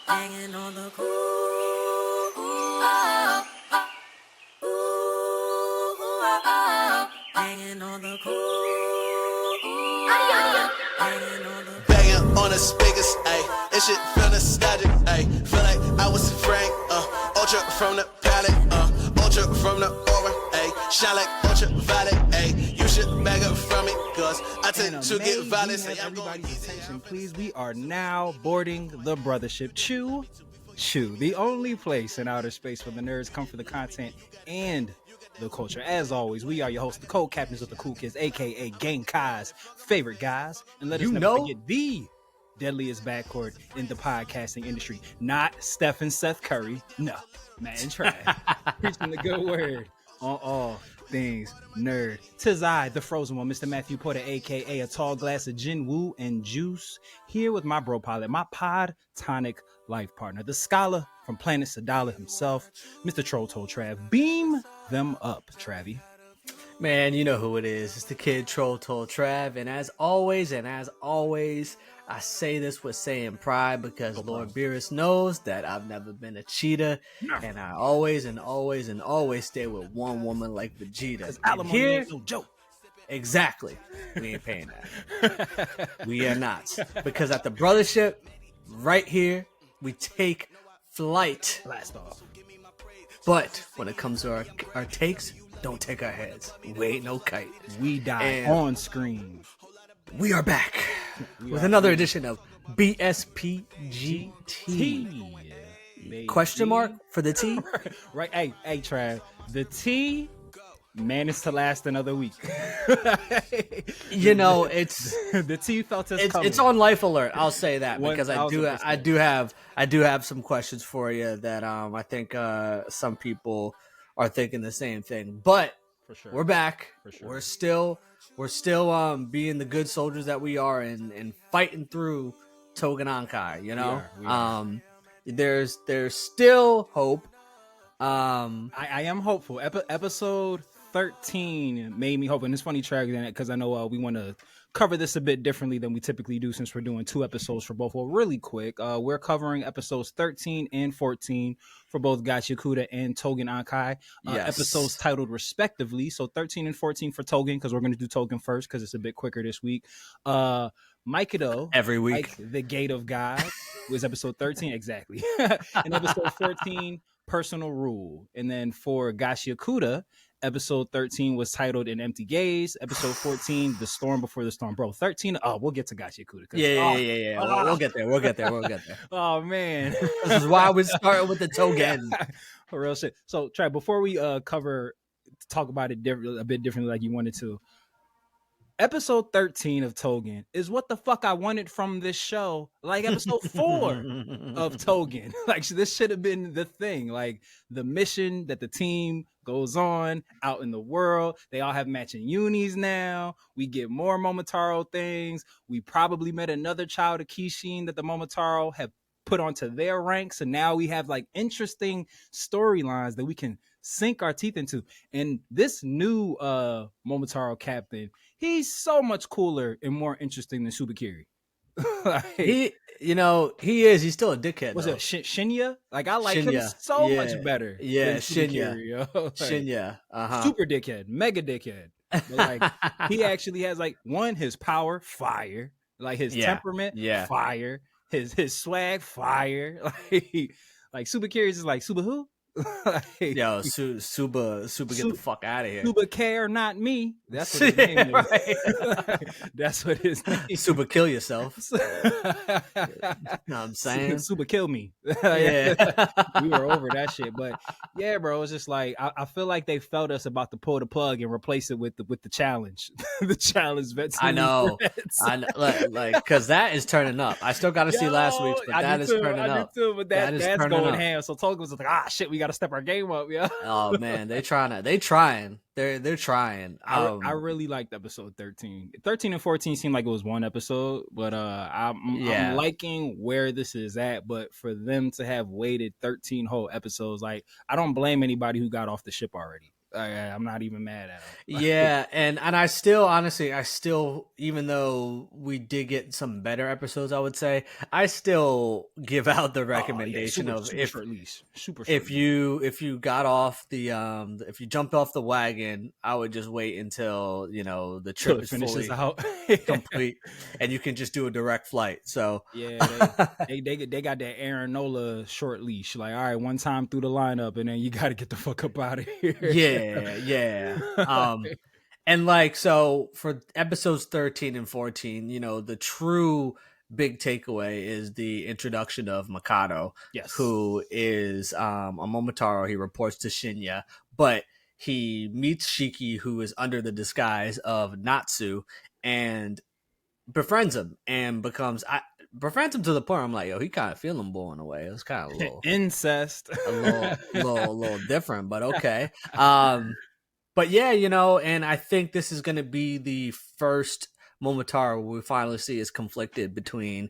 Hanging on the cool. Hanging on the cool. Banging on the speakers, ayy. This shit feel nostalgic, ayy. Feel like I was Frank, ultra from the palette, ultra from the aura, ayy. Shine like ultraviolet, ayy. You should bag up from me, cause I tend to get violent. Have everybody's attention, please. We are now boarding the brothership. Chew, the only place in outer space where the nerds come for the content and the culture. As always, we are your hosts, the co-captains of the cool kids, aka Gang Kai's favorite guys, and let us never forget the deadliest backcourt in the podcasting industry. Not Steph and Seth Curry, no, Matt and Trav, preaching the good word on all things nerd. 'Tis I, the frozen one, Mr. Matthew Porter, aka a tall glass of gin, woo, and juice, here with my bro pilot, my pod tonic life partner, the scholar from planet Sadala himself, Mr. Troll Told Trav. Beam them up, Travie. Man, you know who it is. It's the kid Troll Told Trav. And as always, I say this with saying pride because Lord Beerus knows that I've never been a cheater. No. And I always stay with one woman like Vegeta. And here, no joke. Exactly. We ain't paying that. We are not. Because at the brothership, right here, we take flight. Blast off. But when it comes to our takes, don't take our heads. We ain't no kite. We die on screen. We are back with another edition of BSPGT. Question mark for the T? Right. Hey, Trav. The T managed to last another week. You know, it's the T felt us coming. It's on life alert. I'll say that because I do have some questions for you that I think some people are thinking the same thing. But for sure, we're back. For sure. We're still being the good soldiers that we are and fighting through Tougen Anki, you know? We are. There's still hope. I am hopeful. Episode 13 made me hope, and it's funny, Trav, because I know we want to cover this a bit differently than we typically do since we're doing 2 episodes for both. Well, really quick, we're covering episodes 13 and 14 for both Gachiakuda and Tougen Anki, episodes titled respectively. So 13 and 14 for Tougen, because we're going to do Tougen first because it's a bit quicker this week. Mikado, every week, the Gate of God, was episode 13 exactly, and episode 14, Personal Rule. And then for Gachiakuda, episode 13 was titled An Empty Gaze. Episode 14, The Storm Before the Storm. Bro, 13. Oh, we'll get to Gachiakuda. Yeah. We'll get there. Oh, man. This is why we started with the Tougen. For real shit. So, Trav, before we talk about it a bit differently like you wanted to, episode 13 of Tougen is what the fuck I wanted from this show. Like episode 4 of Tougen. Like this should have been the thing. Like the mission that the team goes on out in the world. They all have matching unis now. We get more Momotaro things. We probably met another child of Kishin that the Momotaro have put onto their ranks. And now we have like interesting storylines that we can sink our teeth into. And this new Momotaro captain, he's so much cooler and more interesting than Subakiri. Like, he is. He's still a dickhead. Was it Shinya? Like I like him so much better. Yeah, than Shinya. Like, Shinya. Super dickhead, mega dickhead. But like he actually has like his power, fire. Like his temperament, fire. His swag, fire. Like Subakiri is like Suba who? Like, yo, Suba, get the fuck out of here. Suba care, not me. That's what his name is. That's what his name is. Suba kill yourself. Know what I'm saying? Suba kill me. Yeah. We were over that shit. But yeah, bro, it's just like I feel like they felt us about to pull the plug and replace it with the challenge. The challenge vets. I know. Like because that is turning up. I still gotta see last week's, but that is turning up. Too, but that's going ham. So Tougen was like, shit, we gotta step our game up, yeah. Oh man, they're trying. They're trying. I really liked episode 13. 13 and 14 seemed like it was one episode, but I'm liking where this is at. But for them to have waited 13 whole episodes, like I don't blame anybody who got off the ship already. I'm not even mad at him. Yeah, and I still honestly even though we did get some better episodes, I would say I still give out the recommendation of super short leash, super short if leash. you got off the if you jumped off the wagon, I would just wait until the Till trip it is finishes fully out. complete and you can just do a direct flight. So Yeah, they got that Aaron Nola short leash. Like, all right, one time through the lineup, and then you got to get the fuck up out of here. yeah. And like, so for episodes 13 and 14, the true big takeaway is the introduction of Mikado, Yes. who is a Momotaro. He reports to Shinya, but he meets Shiki, who is under the disguise of Natsu, and befriends him and befriends him to the point where I'm like, yo, he kind of feeling blown away. It was kind of a little incest, a little different, but okay. But yeah, and I think this is going to be the first Momotaro we finally see is conflicted between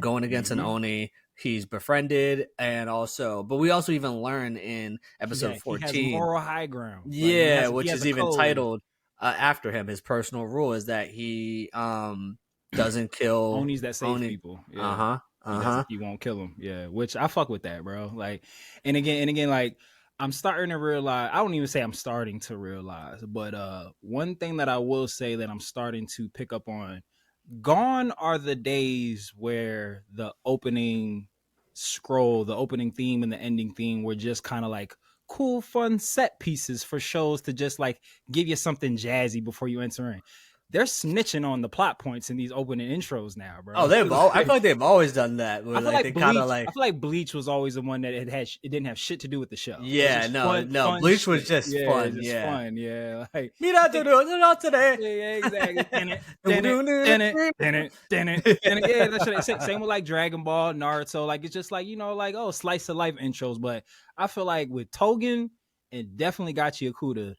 going against an Oni. He's befriended, and but we also even learn in episode 14. He has moral high ground. Yeah, which is even titled after him. His personal rule is that he doesn't kill Onis that save people. Yeah. He won't kill them. Yeah, which I fuck with that, bro. Like, and again, like, I'm starting to realize, I don't even say I'm starting to realize, but one thing that I will say that I'm starting to pick up on, gone are the days where the opening scroll, the opening theme and the ending theme were just kind of like cool, fun set pieces for shows to just like give you something jazzy before you enter in. They're snitching on the plot points in these opening intros now, bro. Oh, I feel like they've always done that. I feel like Bleach was always the one that it didn't have shit to do with the show. Yeah, no, Bleach was just fun. Fun, yeah. Like, not today. Yeah, exactly. Yeah, same with like Dragon Ball, Naruto. Like, it's just like, like, oh, slice of life intros. But I feel like with Tougen and definitely Gachiakuda,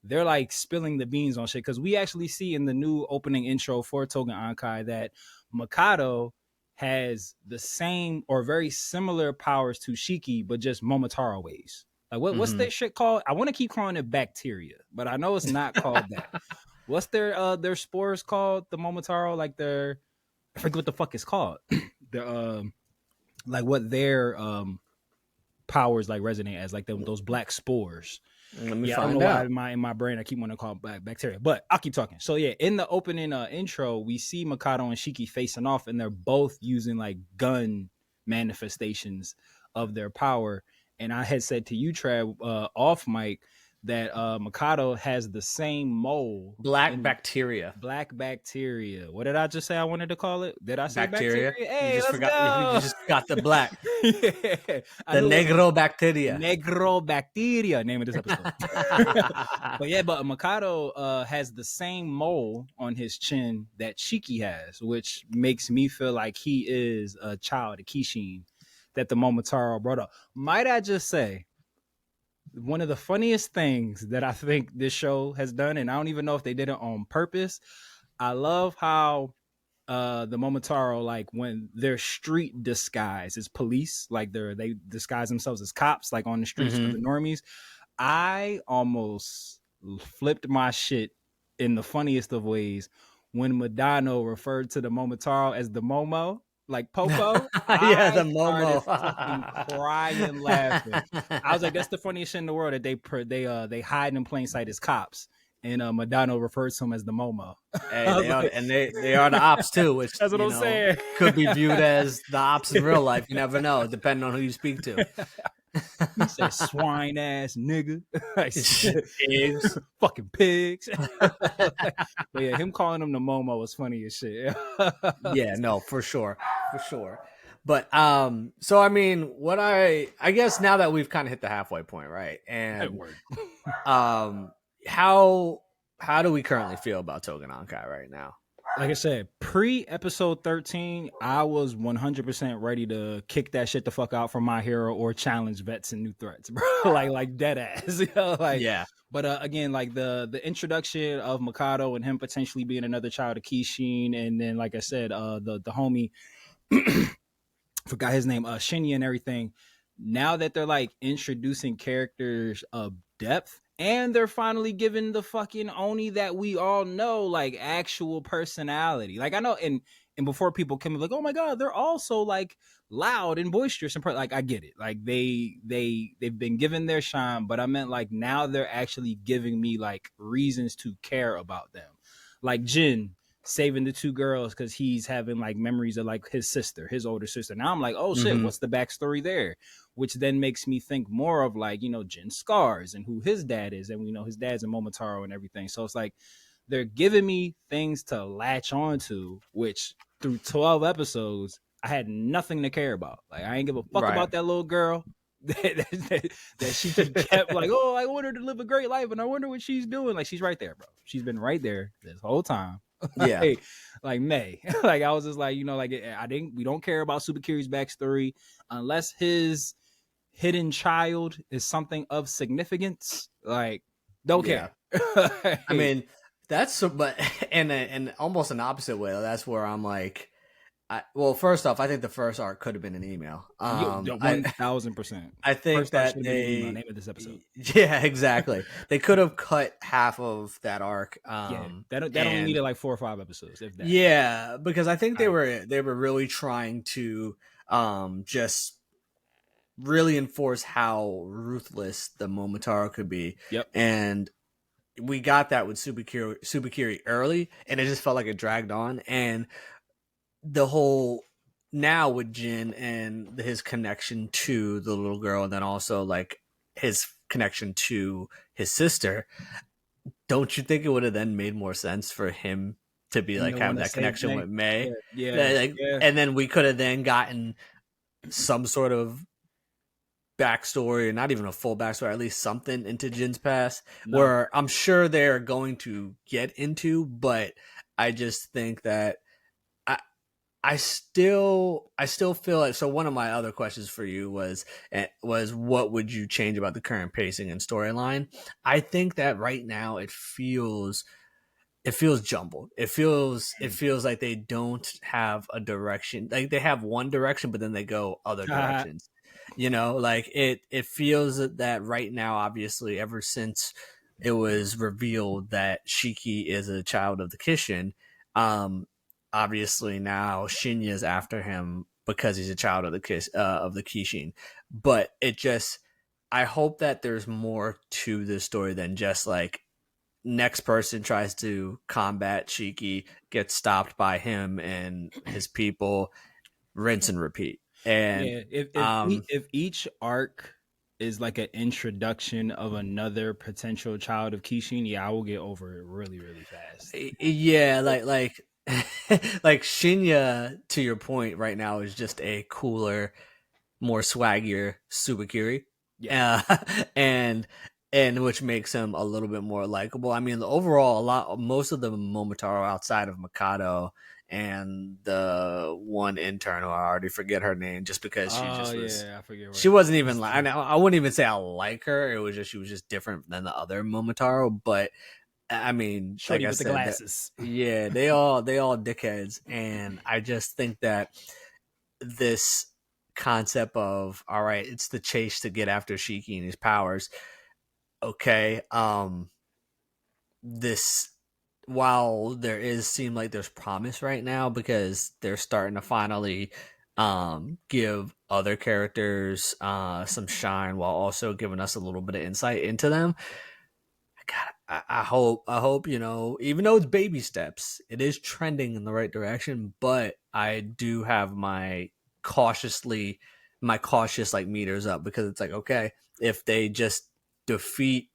they're like spilling the beans on shit, because we actually see in the new opening intro for Tougen Anki that Mikado has the same or very similar powers to Shiki, but just Momotaro ways. Like, what's that shit called? I want to keep calling it bacteria, but I know it's not called that. What's their spores called? The Momotaro, like I forget what the fuck it's called. Like what their powers like resonate as, like those black spores. Let me I find don't know out. why in my brain I keep wanting to call it bacteria, but I'll keep talking. So yeah, in the opening intro, we see Mikado and Shiki facing off, and they're both using like gun manifestations of their power. And I had said to you, Trav, off mic, that Mikado has the same mole. Black bacteria. What did I just say I wanted to call it? Did I say bacteria? Hey, you just got the black. Yeah. The Negro bacteria. Negro bacteria, name of this episode. but Mikado has the same mole on his chin that Shiki has, which makes me feel like he is a child of Kishin that the Momotaro brought up. Might I just say, one of the funniest things that I think this show has done, and I don't even know if they did it on purpose, I love how the Momotaro, like when their street disguise is police, like they disguise themselves as cops, like on the streets for the normies. I almost flipped my shit in the funniest of ways when Madano referred to the Momotaro as the Momo. Like Popo, yeah, the Momo, fucking crying, laughing. I was like, "That's the funniest shit in the world." That they hide in plain sight as cops, and Madano refers to him as the Momo. Hey, they are the ops too, which that's what I'm saying. Could be viewed as the ops in real life. You never know, depending on who you speak to. He said, "Swine ass nigga," pigs, fucking pigs. But yeah, him calling him the Momo was funny as shit. Yeah, no, for sure. But so I mean, what I guess now that we've kind of hit the halfway point, right? And how do we currently feel about Tougen Anki right now? Like I said, pre-episode 13, I was 100% ready to kick that shit the fuck out from My Hero or challenge vets and new threats, bro. like dead ass. Yeah. But again, like the introduction of Mikado and him potentially being another child of Kishin, and then like I said, the homie, forgot his name, Shinya and everything. Now that they're like introducing characters of depth And they're finally giving the fucking Oni that we all know like actual personality. Like I know, and before people come like, oh my god, they're also like loud and boisterous and like I get it. Like they've been given their shine, but I meant like now they're actually giving me like reasons to care about them. Like Jin saving the two girls because he's having like memories of like his sister, his older sister. Now I'm like, oh shit, what's the backstory there? Which then makes me think more of like, you know, Jin's scars and who his dad is. And we know his dad's a Momotaro and everything. So it's like they're giving me things to latch on to, which through 12 episodes, I had nothing to care about. Like I ain't give a fuck about that little girl. that she kept like, oh, I want her to live a great life and I wonder what she's doing. Like she's right there, bro. She's been right there this whole time. Yeah. Like May. Like I was just like, you know, like we don't care about Super Kiri's backstory unless his hidden child is something of significance. Like don't care. I mean, that's but and almost an opposite way. That's where I'm like, well, first off, I think the first arc could have been an email. 1000%. I think first that they name of this episode. Yeah, exactly. They could have cut half of that arc. That only needed like 4 or 5 episodes, if that. Yeah, because I think they were really trying to just really enforce how ruthless the Momotaro could be. Yep. And we got that with Tsubakiri early, and it just felt like it dragged on. And the whole now with Jin and his connection to the little girl, and then also like his connection to his sister, don't you think it would have then made more sense for him to be like having that connection with May? Yeah. And then we could have then gotten some sort of backstory, or not even a full backstory, at least something into Jin's past, where I'm sure they're going to get into, but I just think that I still feel like, so one of my other questions for you was what would you change about the current pacing and storyline? I think that right now it feels jumbled. It feels like they don't have a direction. Like they have one direction, but then they go other directions. You know, like it feels that right now, obviously, ever since it was revealed that Shiki is a child of the Kishin, obviously now Shinya's after him because he's a child of the Kishin. But it just, I hope that there's more to this story than just like next person tries to combat Shiki, gets stopped by him and his people, rinse and repeat. And if each arc is like an introduction of another potential child of Kishin, I will get over it really, really fast. Yeah, like like Shinya, to your point right now, is just a cooler, more swaggier Tsubakiri. Yeah. And which makes him a little bit more likable. I mean, overall, most of the Momotaro outside of Mikado and the one intern who I already forget her name, just because she I forget. She wasn't even like, I wouldn't even say I like her. It was just, she was just different than the other Momotaro. But I mean, Shorty like with the glasses. They all dickheads, and I just think that this concept of, all right, it's the chase to get after Shiki and his powers. Okay, this, while there seem like there's promise right now because they're starting to finally give other characters some shine while also giving us a little bit of insight into them. I hope, you know, even though it's baby steps, it is trending in the right direction, but I do have my cautious like meters up, because it's like, okay, if they just defeat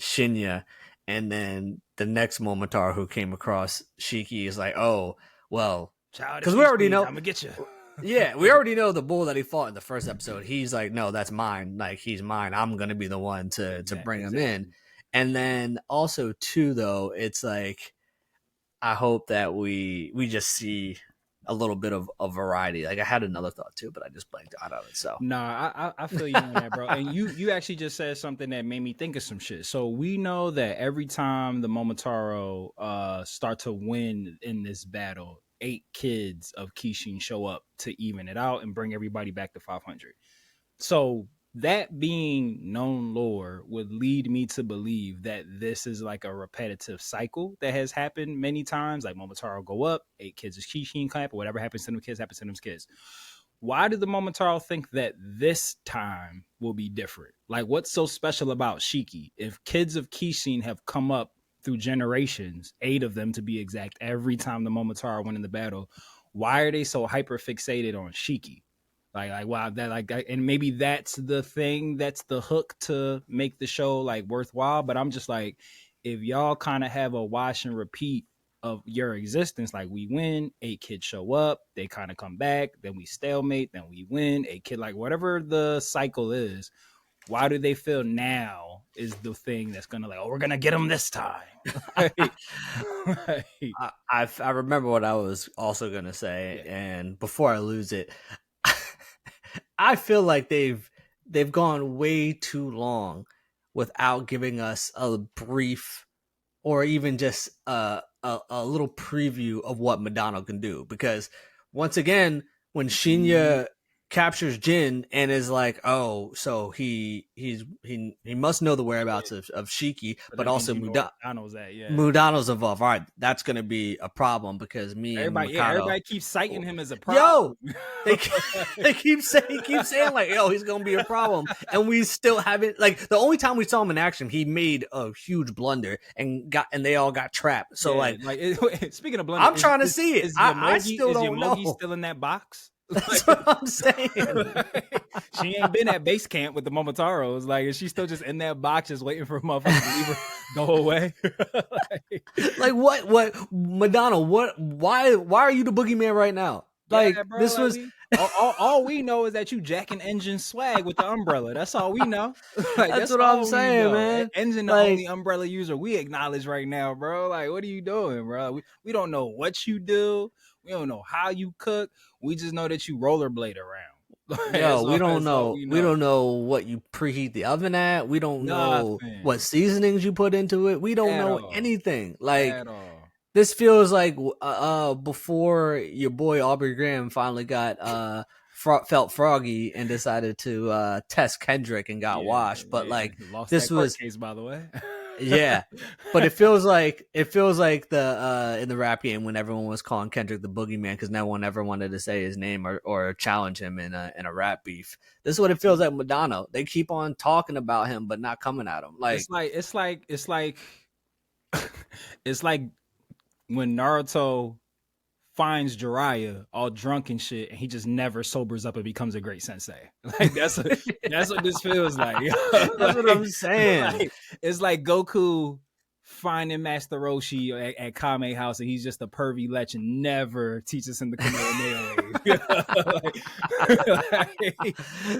Shinya and then the next Momotaro who came across Shiki is like, oh, well, because we already know, I'm gonna get you. Yeah, we already know the bull that he fought in the first episode. He's like, no, that's mine. Like, he's mine. I'm gonna be the one to bring him in. And then also too, though, it's like, I hope that we just see a little bit of a variety. Like, I had another thought too, but I just blanked out of it. So I feel you on that, bro. And you actually just said something that made me think of some shit. So we know that every time the Momotaro start to win in this battle, 8 kids of Kishin show up to even it out and bring everybody back to 500. So that being known lore would lead me to believe that this is like a repetitive cycle that has happened many times. Like Momotaro go up, 8 kids is Kishin clap, or whatever happens to them kids happens to them kids. Why did the Momotaro think that this time will be different? Like, what's so special about Shiki? If kids of Kishin have come up through generations, 8 of them to be exact, every time the Momotaro went in the battle, why are they so hyper fixated on Shiki? Like wow, that like, and maybe that's the thing, that's the hook to make the show like worthwhile. But I'm just like, if y'all kind of have a wash and repeat of your existence, like we win, 8 kids show up, they kind of come back, then we stalemate, then we win, 8 kid, like whatever the cycle is. Why do they feel now is the thing that's gonna like, oh, we're gonna get them this time? I remember what I was also gonna say, and before I lose it, I feel like they've gone way too long without giving us a brief or even just a little preview of what Madano can do. Because once again, when Shinya captures Jin and is like, oh, so he must know the whereabouts of Shiki, but also Mudano's that, yeah. Mudano's involved. All right, that's gonna be a problem because everybody keeps citing him as a problem. Yo, they keep saying like, yo, he's gonna be a problem, and we still haven't. Like the only time we saw him in action, he made a huge blunder and they all got trapped. So speaking of blunder, I'm trying to see it. I still don't know. Is still in that box? That's what I'm saying. She ain't been at base camp with the Momotaros. Like, is she still just in that box, just waiting for a motherfucker to leave her go away? like what, Madonna? Why are you the boogeyman right now? Like, yeah, bro, this was. All we know is that you jacking engine swag with the umbrella. That's all we know. That's what I'm saying, man. Engine the only umbrella user we acknowledge right now, bro. Like, what are you doing, bro? We don't know what you do. We don't know how you cook. We just know that you rollerblade around. Yo, we don't know. We don't know what you preheat the oven at. We don't know what seasonings you put into it. We don't know anything. Like, this feels like before your boy Aubrey Graham finally got felt froggy and decided to test Kendrick and got washed. But like, this was case, by the way. Yeah, but it feels like the in the rap game when everyone was calling Kendrick the boogeyman because no one ever wanted to say his name or challenge him in a rap beef. This is what it feels like. Madano, they keep on talking about him but not coming at him. Like it's like when Naruto finds Jiraiya all drunk and shit, and he just never sobers up and becomes a great sensei. Like that's what this feels like. That's what I'm saying. It's like Goku finding Master Roshi at Kame House, and he's just a pervy lech and never teaches him the Kamehameha.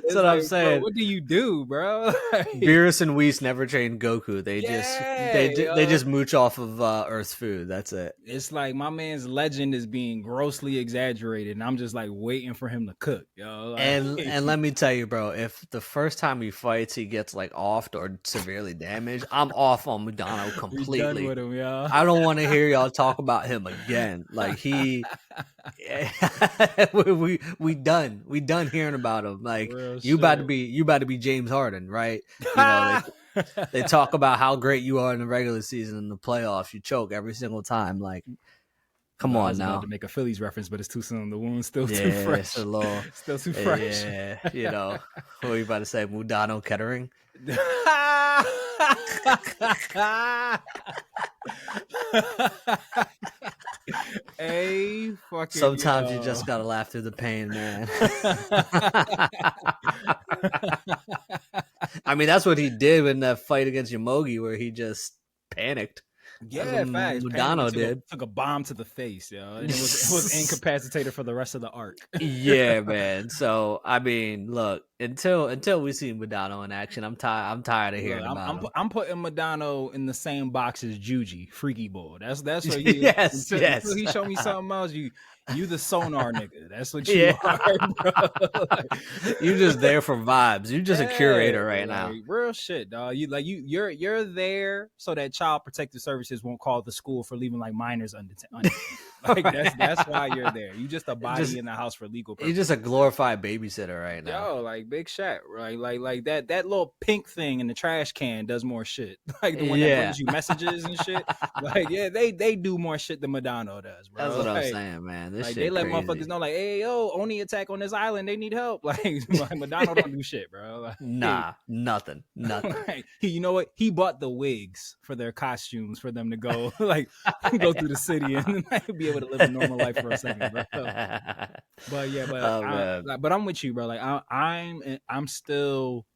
That's what I'm saying. Bro, what do you do, bro? Beerus and Whis never trained Goku. They just mooch off of Earth's food. That's it. It's like my man's legend is being grossly exaggerated, and I'm just like waiting for him to cook, yo. Like, and let me tell you, bro, if the first time he fights he gets like offed or severely damaged, I'm off on Mudano completely. Done with him, yo. I don't want to hear y'all talk about him again. Like we done hearing about him. Like you about to be James Harden, right? You know, they talk about how great you are in the regular season and the playoffs. You choke every single time. Like, come on now. I was about to make a Phillies reference, but it's too soon. The wound's still too fresh. Still too fresh. Yeah, you know. What were you about to say? Mudano Kettering? Sometimes you just gotta laugh through the pain, man. I mean, that's what he did in that fight against Yomogi, where he just panicked. Yeah, facts. Mudano took a bomb to the face, yo, and it was incapacitated for the rest of the arc. Yeah, man. So I mean, look, until we see Mudano in action, I'm tired of hearing about him. I'm putting Mudano in the same box as Juji, Freaky Boy. That's what you. Yes. Until he showed me something else. You the sonar nigga. That's what you are, bro. You just there for vibes. You just a curator right now. Real shit, dog. You're there so that Child Protective Services won't call the school for leaving like minors undetected. Like that's why you're there. You just a body Just- in the house for legal You're purposes. just a glorified babysitter right now. Yo, like Big Shaq, right? Like that little pink thing in the trash can does more shit. Like the one that Yeah. brings you messages and shit. Like yeah, they do more shit than Madonna does, bro. That's what I'm Like, saying, man. This like shit they let crazy. motherfuckers know, like, hey yo, Oni attack on this island, they need help. Like Madonna don't do shit, bro. Like, Nah, nothing. like, you know what? He bought the wigs for their costumes for them to go like go through the city and like, be able to live a normal life for a second, bro. But yeah, but I'm with you, bro. Like I'm still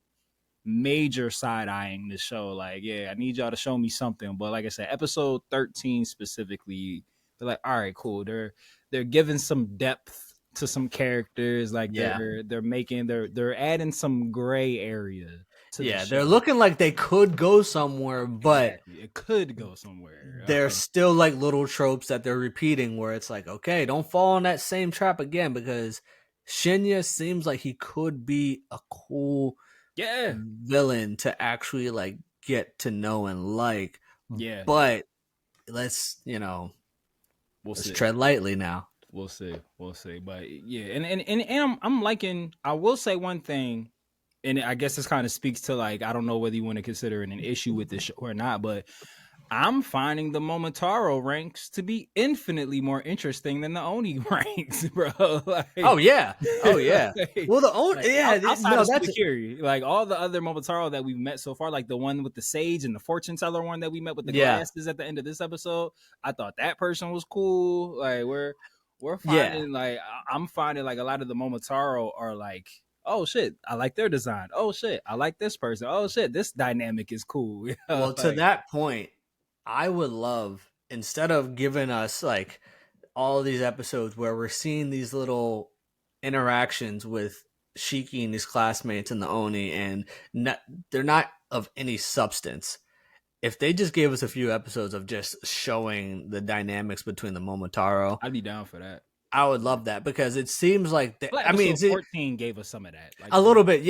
major side eyeing this show. Like, yeah, I need y'all to show me something. But like I said, episode 13 specifically, they're like, all right, cool. They're giving some depth to some characters. Like they're adding some gray area. They're looking like they could go somewhere, but exactly. It could go somewhere. There's still like little tropes that they're repeating where it's like, okay, don't fall in that same trap again, because Shinya seems like he could be a cool villain to actually like get to know and like. Yeah. But let's tread lightly now. We'll see. But yeah, and I'm liking. I will say one thing. And I guess this kind of speaks to like, I don't know whether you want to consider it an issue with this show or not, but I'm finding the Momotaro ranks to be infinitely more interesting than the Oni ranks, bro. Like, oh yeah. Well, the Oni, outside of Sekiri, like all the other Momotaro that we've met so far, like the one with the sage and the fortune teller one that we met with the glasses at the end of this episode, I thought that person was cool. Like we're finding like I'm finding like a lot of the Momotaro are like, oh shit, I like their design. Oh shit, I like this person. Oh shit, this dynamic is cool. Well, to that point, I would love, instead of giving us like all these episodes where we're seeing these little interactions with Shiki and his classmates and the Oni, and they're not of any substance. If they just gave us a few episodes of just showing the dynamics between the Momotaro, I'd be down for that. I would love that, because it seems like 14 gave us some of that, like, a little bit,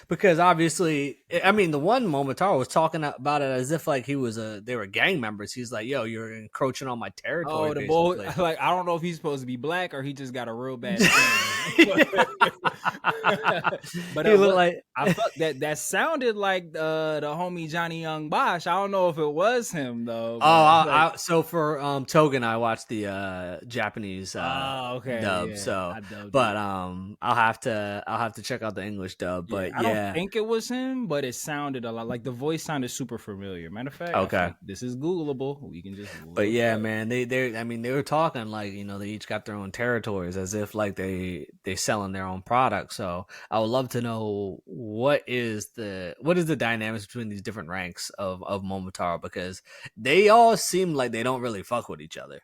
because obviously, I mean, the one Momotaro was talking about it as if like they were gang members. He's like, "Yo, you're encroaching on my territory." Oh, the boy, like I don't know if he's supposed to be black or he just got a real bad skin. But he looked like I thought that sounded like the homie Johnny Young Bosch. I don't know if it was him though. So for Tougen, I watched the Japanese dub. Yeah, so, but I'll have to check out the English dub. But I don't think it was him, but it sounded a lot like the voice sounded super familiar. Matter of fact, okay, this is Googleable. We can just. Google but yeah, man, they were talking like they each got their own territories, as if like they selling their own product. So I would love to know what is the dynamics between these different ranks of Momotaro, because they all seem like they don't really fuck with each other.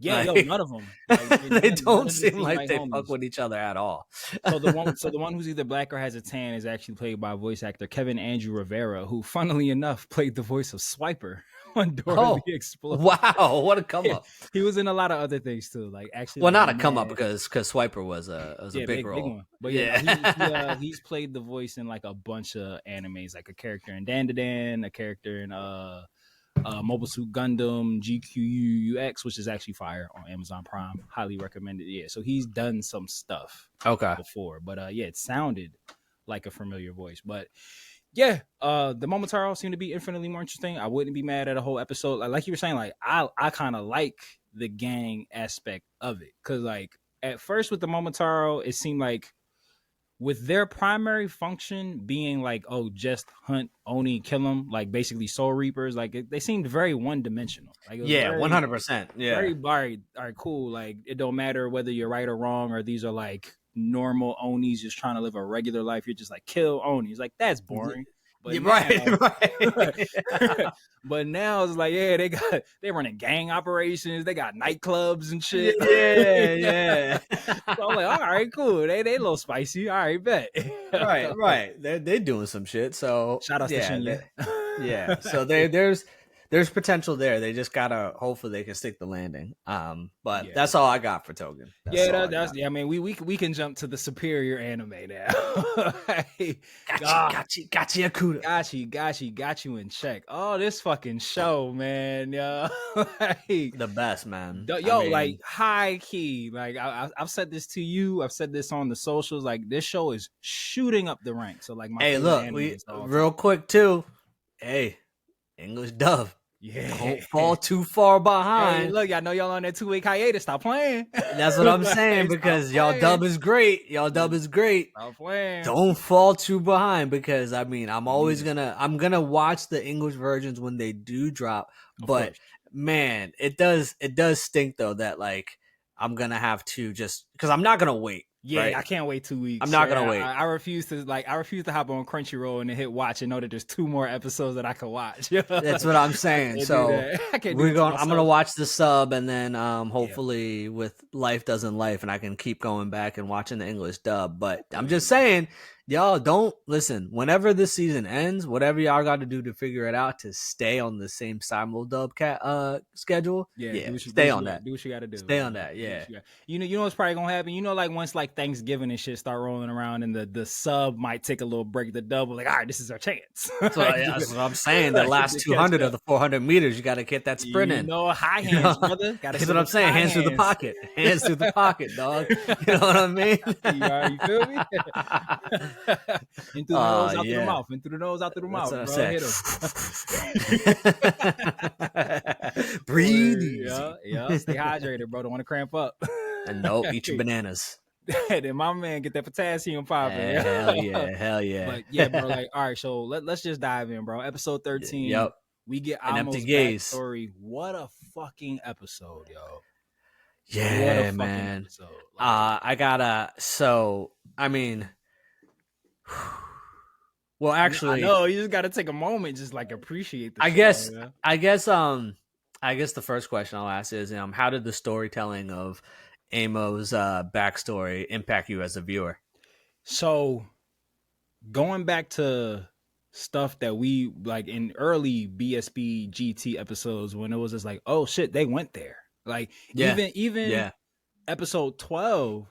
Yeah, none of them. Like, they don't seem like they fuck with each other at all. So the one who's either black or has a tan is actually played by voice actor Kevin Andrew Rivera, who, funnily enough, played the voice of Swiper on Dora the Explorer. Wow, what a come up! He was in a lot of other things too, like actually. Well, not a come up, because Swiper was a big role. Big one. But he's played the voice in like a bunch of animes, like a character in Dandadan, a character in Mobile Suit Gundam, GQUX, which is actually fire on Amazon Prime. Highly recommended. Yeah, so he's done some stuff before, but it sounded like a familiar voice. But yeah, the Momotaro seemed to be infinitely more interesting. I wouldn't be mad at a whole episode. Like you were saying, like I kind of like the gang aspect of it, because like at first with the Momotaro, it seemed like, with their primary function being like, oh, just hunt Oni, kill them, like basically Soul Reapers, like they seemed very one-dimensional. Like, 100%. Yeah, very all right, cool. Like it don't matter whether you're right or wrong, or these are like normal Onis just trying to live a regular life. You're just like, kill Onis. Like that's boring. But right. But now it's like, yeah, they running gang operations. They got nightclubs and shit. Yeah. So I'm like, all right, cool. They a little spicy. All right, bet. right. They're doing some shit. So shout out to Shinya. Yeah. So there's there's potential there. They just gotta hopefully they can stick the landing. But Yeah. that's all I got for Tougen. That's I mean, we can jump to the superior anime now. Hey, Gachiakuda. got you in check. Oh, this fucking show, man. Yo, like, The best, man. Like high key. Like I've said this to you. I've said this on the socials. Like this show is shooting up the ranks. So like my hey, favorite look, anime we is all real time. quick too. Hey, English dub. Yeah, Don't fall too far behind. Hey, look, I know y'all on that 2-week hiatus. Stop playing. That's what I'm saying because y'all dub is great. Y'all dub is great. Stop playing. Don't fall too behind because I mean I'm always gonna watch the English versions when they do drop. But man, it does stink though that like I'm gonna have to just because I'm not gonna wait. Yeah, right? I can't wait 2 weeks. I'm not gonna wait. I refuse to hop on Crunchyroll and hit watch and know that there's 2 more episodes that I can watch. That's what I'm saying. So I'm gonna watch the sub and then hopefully with Life Doesn't Life and I can keep going back and watching the English dub. But I'm just saying, y'all don't listen. Whenever this season ends, whatever y'all got to do to figure it out to stay on the same simul dub schedule. Yeah, stay on that. Do what you got to do. Stay on that. Yeah. You know what's probably gonna happen. You know, like once like Thanksgiving and shit start rolling around, and the sub might take a little break. The double, like, all right, this is our chance. That's what I'm saying. The last 200 of the 400 meters, you got to get that sprint in. High hands, brother. That's what I'm saying. Hands through the pocket. Hands through the pocket, dog. You know what I mean? You feel me? In through the nose, out through the mouth. In through the nose, out through the mouth. That's what I said. Breathe easy. Yeah. Stay hydrated, bro. Don't want to cramp up. And no, eat your bananas. Then my man get that potassium popping. Hell yeah. But yeah, bro. Like, all right. So let's just dive in, bro. Episode 13. Yep. We get An Amo's empty gaze. backstory. What a fucking episode, yo. Yeah, man. I gotta. So I mean. Well, actually, no, you just got to take a moment, just like appreciate the I show, guess the first question I'll ask is, how did the storytelling of Amo's backstory impact you as a viewer? So, going back to stuff that we like in early BSPGT episodes when it was just like, oh shit, they went there. Like even episode 12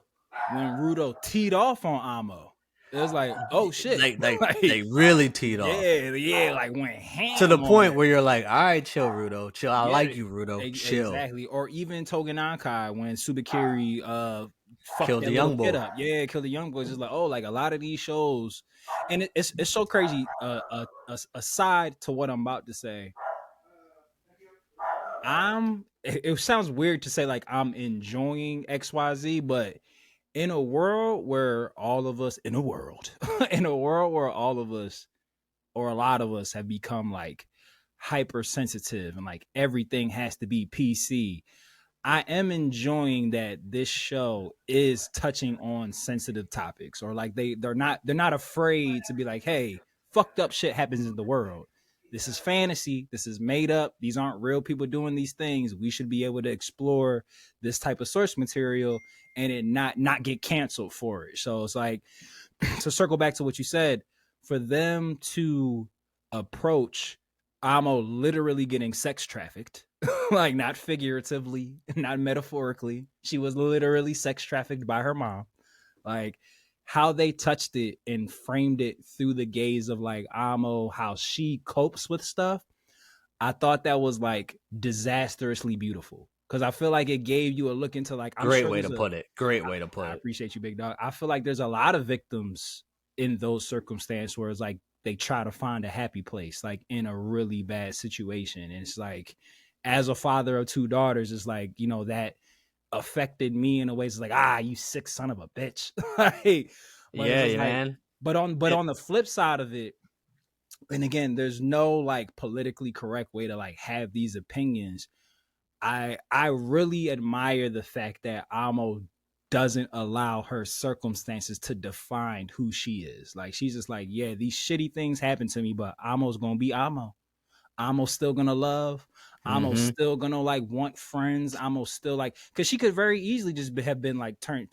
when Rudo teed off on Amo. It was like, oh shit, they really teed off. Yeah, like went ham to the point where you're like, all right, chill, Rudo, chill. I like you, Rudo, chill. Exactly. Or even Tougen Anki when Subakiri killed the young boy. Yeah, killed the young boy. Just like, oh, like a lot of these shows, and it's so crazy. Aside to what I'm about to say, it sounds weird to say like I'm enjoying XYZ, but in a world where all of us or a lot of us have become like hypersensitive and like everything has to be PC, I am enjoying that this show is touching on sensitive topics, or like they're not afraid to be like, hey, fucked up shit happens in the world. This is fantasy. This is made up. These aren't real people doing these things. We should be able to explore this type of source material and it not get canceled for it. So it's like, to circle back to what you said, for them to approach Amo literally getting sex trafficked, like not figuratively, not metaphorically. She was literally sex trafficked by her mom. Like, how they touched it and framed it through the gaze of like Amo, how she copes with stuff. I thought that was like disastrously beautiful, because I feel like it gave you a look into like, Great way to put it. I appreciate you, big dog. I feel like there's a lot of victims in those circumstances where it's like they try to find a happy place, like in a really bad situation. And it's like, as a father of 2 daughters, it's like, that affected me in a way. It's like, you sick son of a bitch. Man. But on the flip side of it, and again, there's no like politically correct way to like have these opinions. I really admire the fact that Amo doesn't allow her circumstances to define who she is. Like, she's just like, yeah, these shitty things happen to me, but Amo's gonna be Amo. Amo's still gonna love. Amo's still gonna like want friends. Amo's still like, because she could very easily just have been like turned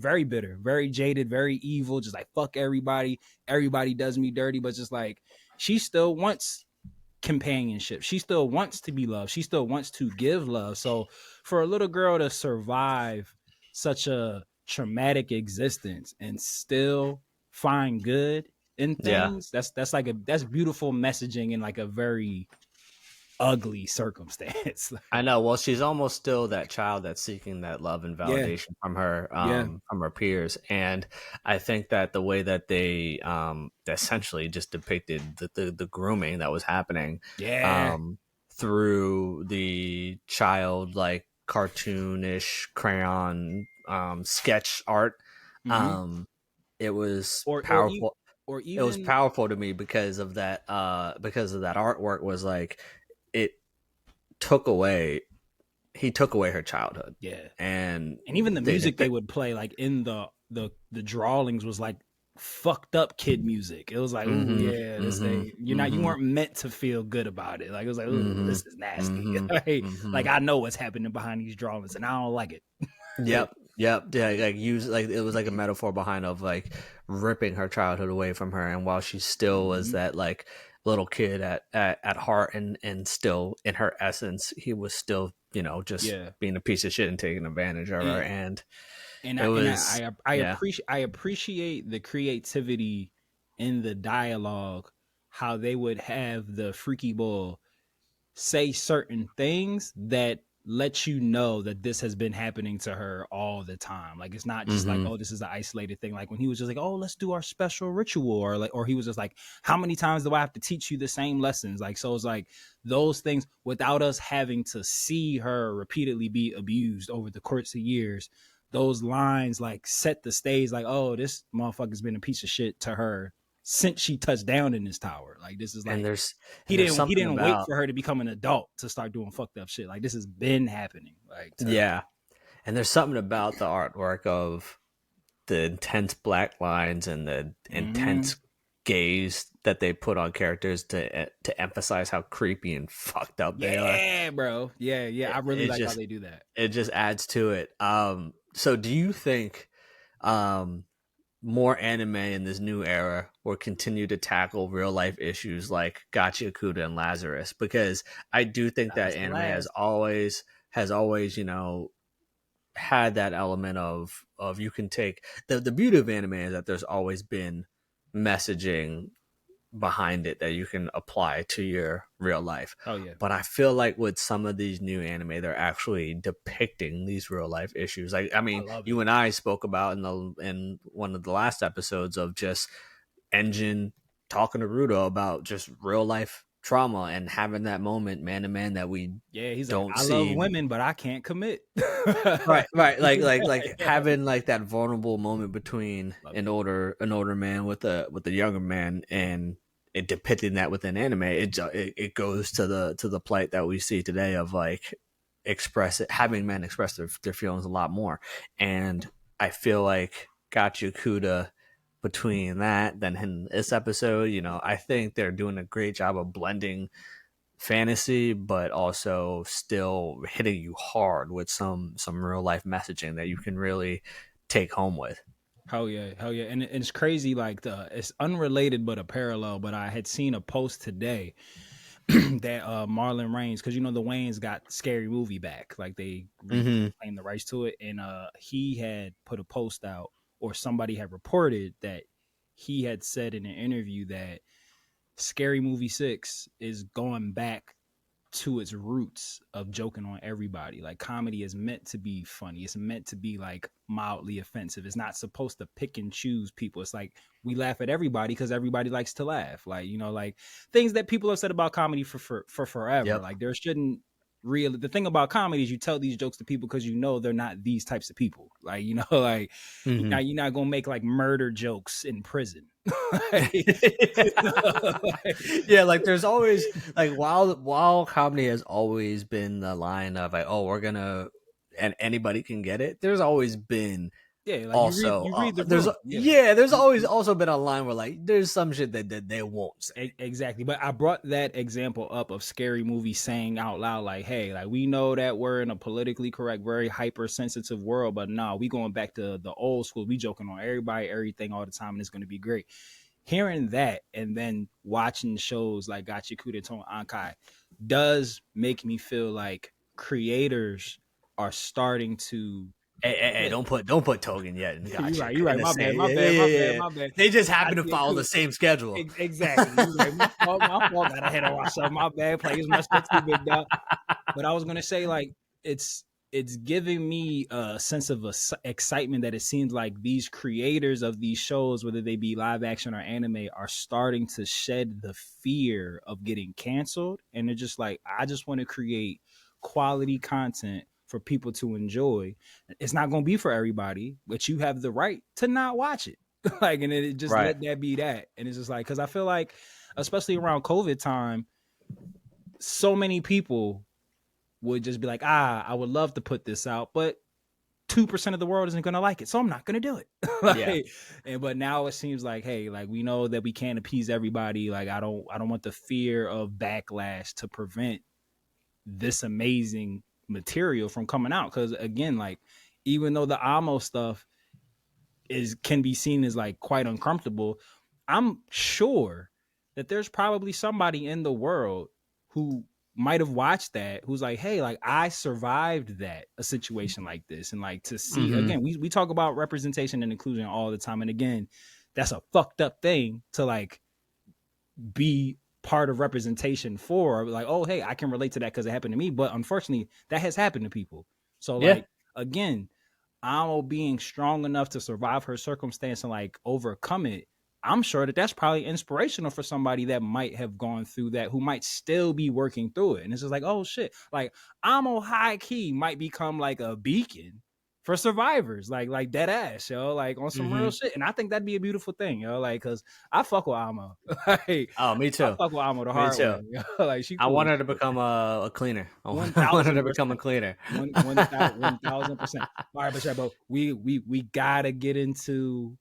very bitter, very jaded, very evil, just like fuck everybody. Everybody does me dirty, but just like she still wants companionship. She still wants to be loved. She still wants to give love. So for a little girl to survive such a traumatic existence and still find good in Yeah. things, that's beautiful messaging in like a very ugly circumstance. I know. Well, she's almost still that child that's seeking that love and Yeah. validation Yeah. from her peers, and I think that the way that they essentially just depicted the grooming that was happening Yeah. um, through the child like cartoonish crayon sketch art, Mm-hmm. um, it was Or powerful. or It was even powerful to me because of that artwork was like it took away he took away her childhood, yeah. and And even the they music they would play, like in the drawings, was like fucked up kid music. It was like, ooh, mm-hmm, yeah, this mm-hmm, thing. You mm-hmm, weren't meant to feel good about it. Like it was like, ooh, mm-hmm, this is nasty. mm-hmm, Like mm-hmm. I know what's happening behind these drawings, and I don't like it. Yep, yep. Yeah, like use like it was like a metaphor behind of like ripping her childhood away from her, and while she still was Mhm. that like little kid at heart and still in her essence, he was still just Yeah, being a piece of shit and taking advantage of her, and and and it was yeah. I appreciate the creativity in the dialogue, how they would have the freaky bull say certain things that let you know that this has been happening to her all the time. Like it's not just like, Mm-hmm. oh, this is an isolated thing. Like when he was just like, oh, let's do our special ritual, or he was just like, how many times do I have to teach you the same lessons? Like so it's like those things without us having to see her repeatedly be abused over the course of years. Those lines like set the stage like, oh, this motherfucker's been a piece of shit to her since she touched down in this tower. Like this is And like there's he and there's didn't he something didn't wait about for her to become an adult to start doing fucked up shit. Like this has been happening. Like to yeah, and there's something about the artwork of the intense black lines and the mm-hmm. intense gaze that they put on characters to emphasize how creepy and fucked up they are. Yeah, bro. Yeah, yeah. I really It like how just they do that. it just adds to it. So do you think um more anime in this new era will continue to tackle real life issues like Gachiakuda and Lazarus? Because I do think That that was the anime has last. always had that element of you can take the beauty of anime is that there's always been messaging behind it that you can apply to your real life. Oh yeah. But I feel like with some of these new anime, they're actually depicting these real life issues. Like, I I mean, love it. you and I spoke about in one of the last episodes of just Engine talking to Rudo about just real life trauma and having that moment man to man that we Yeah, he's like, don't I love see. women, but I can't commit. Right, like having like that vulnerable moment between Love an it. older man with a younger man, and it depicting that within anime, it goes to the plight that we see today of like having men express their feelings a lot more, and I feel like Gachiakuda between that then in this episode, I think they're doing a great job of blending fantasy but also still hitting you hard with some real life messaging that you can really take home with. Hell yeah, hell yeah. And it's crazy, like it's unrelated but a parallel. But I had seen a post today that Marlon Wayans, because the Wayans got Scary Movie back, like they Mm-hmm. reclaimed the rights to it, and he had put a post out, or somebody had reported that he had said in an interview that Scary Movie 6 is going back to its roots of joking on everybody. Like comedy is meant to be funny. It's meant to be like mildly offensive. It's not supposed to pick and choose people. It's like we laugh at everybody because everybody likes to laugh. Like, like things that people have said about comedy for forever. Yep. Like there shouldn't really, the thing about comedy is you tell these jokes to people because they're not these types of people. Like, like Mm-hmm. you're not gonna make like murder jokes in prison. Like, Yeah, like there's always like while comedy has always been the line of like, oh, we're gonna and anybody can get it, there's always been yeah, like also you read the there's room. Yeah. there's always also been a line where like there's some shit that they won't say. Exactly. But I brought that example up of Scary Movie saying out loud, like, hey, like we know that we're in a politically correct, very hypersensitive world, but nah, we going back to the old school. We joking on everybody, everything all the time, and it's gonna be great. hearing that and then watching shows like Gachiakuda and Tougen Anki does make me feel like creators are starting to. Hey, don't put Tougen yet in You're Gachi right. You're in right. the My bad. same. My Yeah, bad. yeah, My yeah, bad. yeah. My bad. They just happen to follow the Gachiakuda. same schedule. Exactly. You're right. My fault. My fault. Got ahead of myself. My bad. Players messed up too, big dog. But I was gonna say, like, it's giving me a sense of excitement that it seems like these creators of these shows, whether they be live action or anime, are starting to shed the fear of getting canceled, and they're just like, I just want to create quality content for people to enjoy. It's not going to be for everybody, but you have the right to not watch it. Like, and it just Right. let that be that. And it's just like, because I feel like, especially around COVID time, so many people would just be like, I would love to put this out, but 2% of the world isn't going to like it, so I'm not going to do it. Like, Yeah. and but now it seems like, hey, like, we know that we can't appease everybody. Like, I don't want the fear of backlash to prevent this amazing material from coming out. Because again, like, even though the Amo stuff can be seen as like quite uncomfortable, I'm sure that there's probably somebody in the world who might have watched that, who's like, hey, like, I survived a situation like this. And like, to see, again, we talk about representation and inclusion all the time, and again, that's a fucked up thing to like be part of representation for. Like, oh, hey, I can relate to that because it happened to me, but unfortunately that has happened to people. So Yeah. like, again, Amo being strong enough to survive her circumstance and like overcome it, I'm sure that that's probably inspirational for somebody that might have gone through that, who might still be working through it. And it's just like, oh shit, like, Amo high key might become like a beacon for survivors, like dead ass, yo, like on some real shit. And I think that'd be a beautiful thing, yo, like, cause I fuck with Amo. Like, Oh, me I too. fuck with Amo the Me hard too. way. Yo. Like, she I cool. want her to become a cleaner. I want her to 1000%. become a cleaner. 1000%. All right, but we gotta get into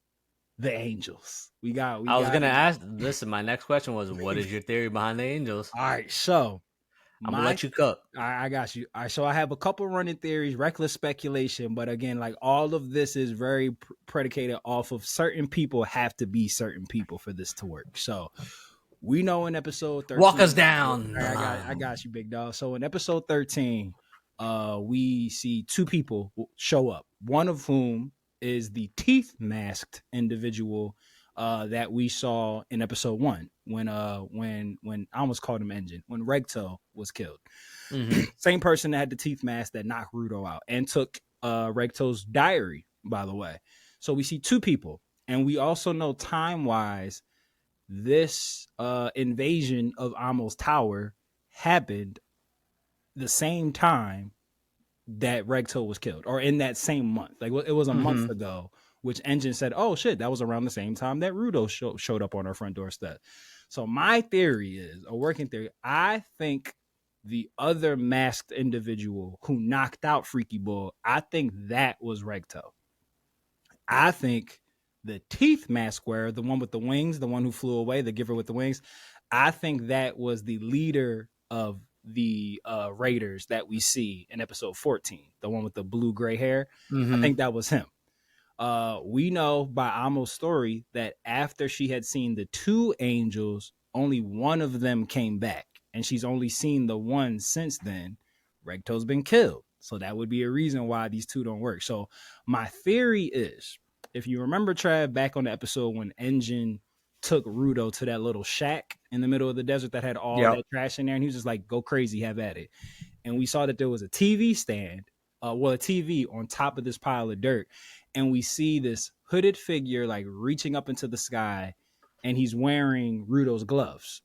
the Angels. I was gonna ask. Listen, my next question was, what is your theory behind the Angels? All right, so I'm gonna let you cook. I got you. All right, so I have a couple running theories, reckless speculation, but again, like, all of this is very predicated off of certain people have to be certain people for this to work. So we know in episode 13, Walk us down. I got you, big dog. So in episode 13, we see two people show up. One of whom is the teeth masked individual that we saw in episode 1 when I almost called him Engine, when Regto was killed. Same person that had the teeth mask that knocked Rudo out and took Regto's diary, by the way. So we see two people, and we also know time-wise this invasion of Amo's tower happened the same time that Regto was killed, or in that same month. Like, it was a month ago, which Engine said, oh shit, that was around the same time that Rudo showed up on our front doorstep. So my theory is, a working theory, I think the other masked individual who knocked out Freaky Bull, I think that was Regto. I think the teeth mask wearer, the one with the wings, the one who flew away, the giver with the wings, I think that was the leader of the Raiders that we see in episode 14, the one with the blue gray hair. I think that was him. We know by Amo's story that after she had seen the two angels, only one of them came back, and she's only seen the one since then. Regto's been killed. So that would be a reason why these two don't work. So my theory is, if you remember, Trav, back on the episode when Engine took Rudo to that little shack in the middle of the desert that had all that trash in there, and he was just like, go crazy, have at it. And we saw that there was a TV stand, a TV on top of this pile of dirt. And we see this hooded figure like reaching up into the sky, and he's wearing Rudo's gloves.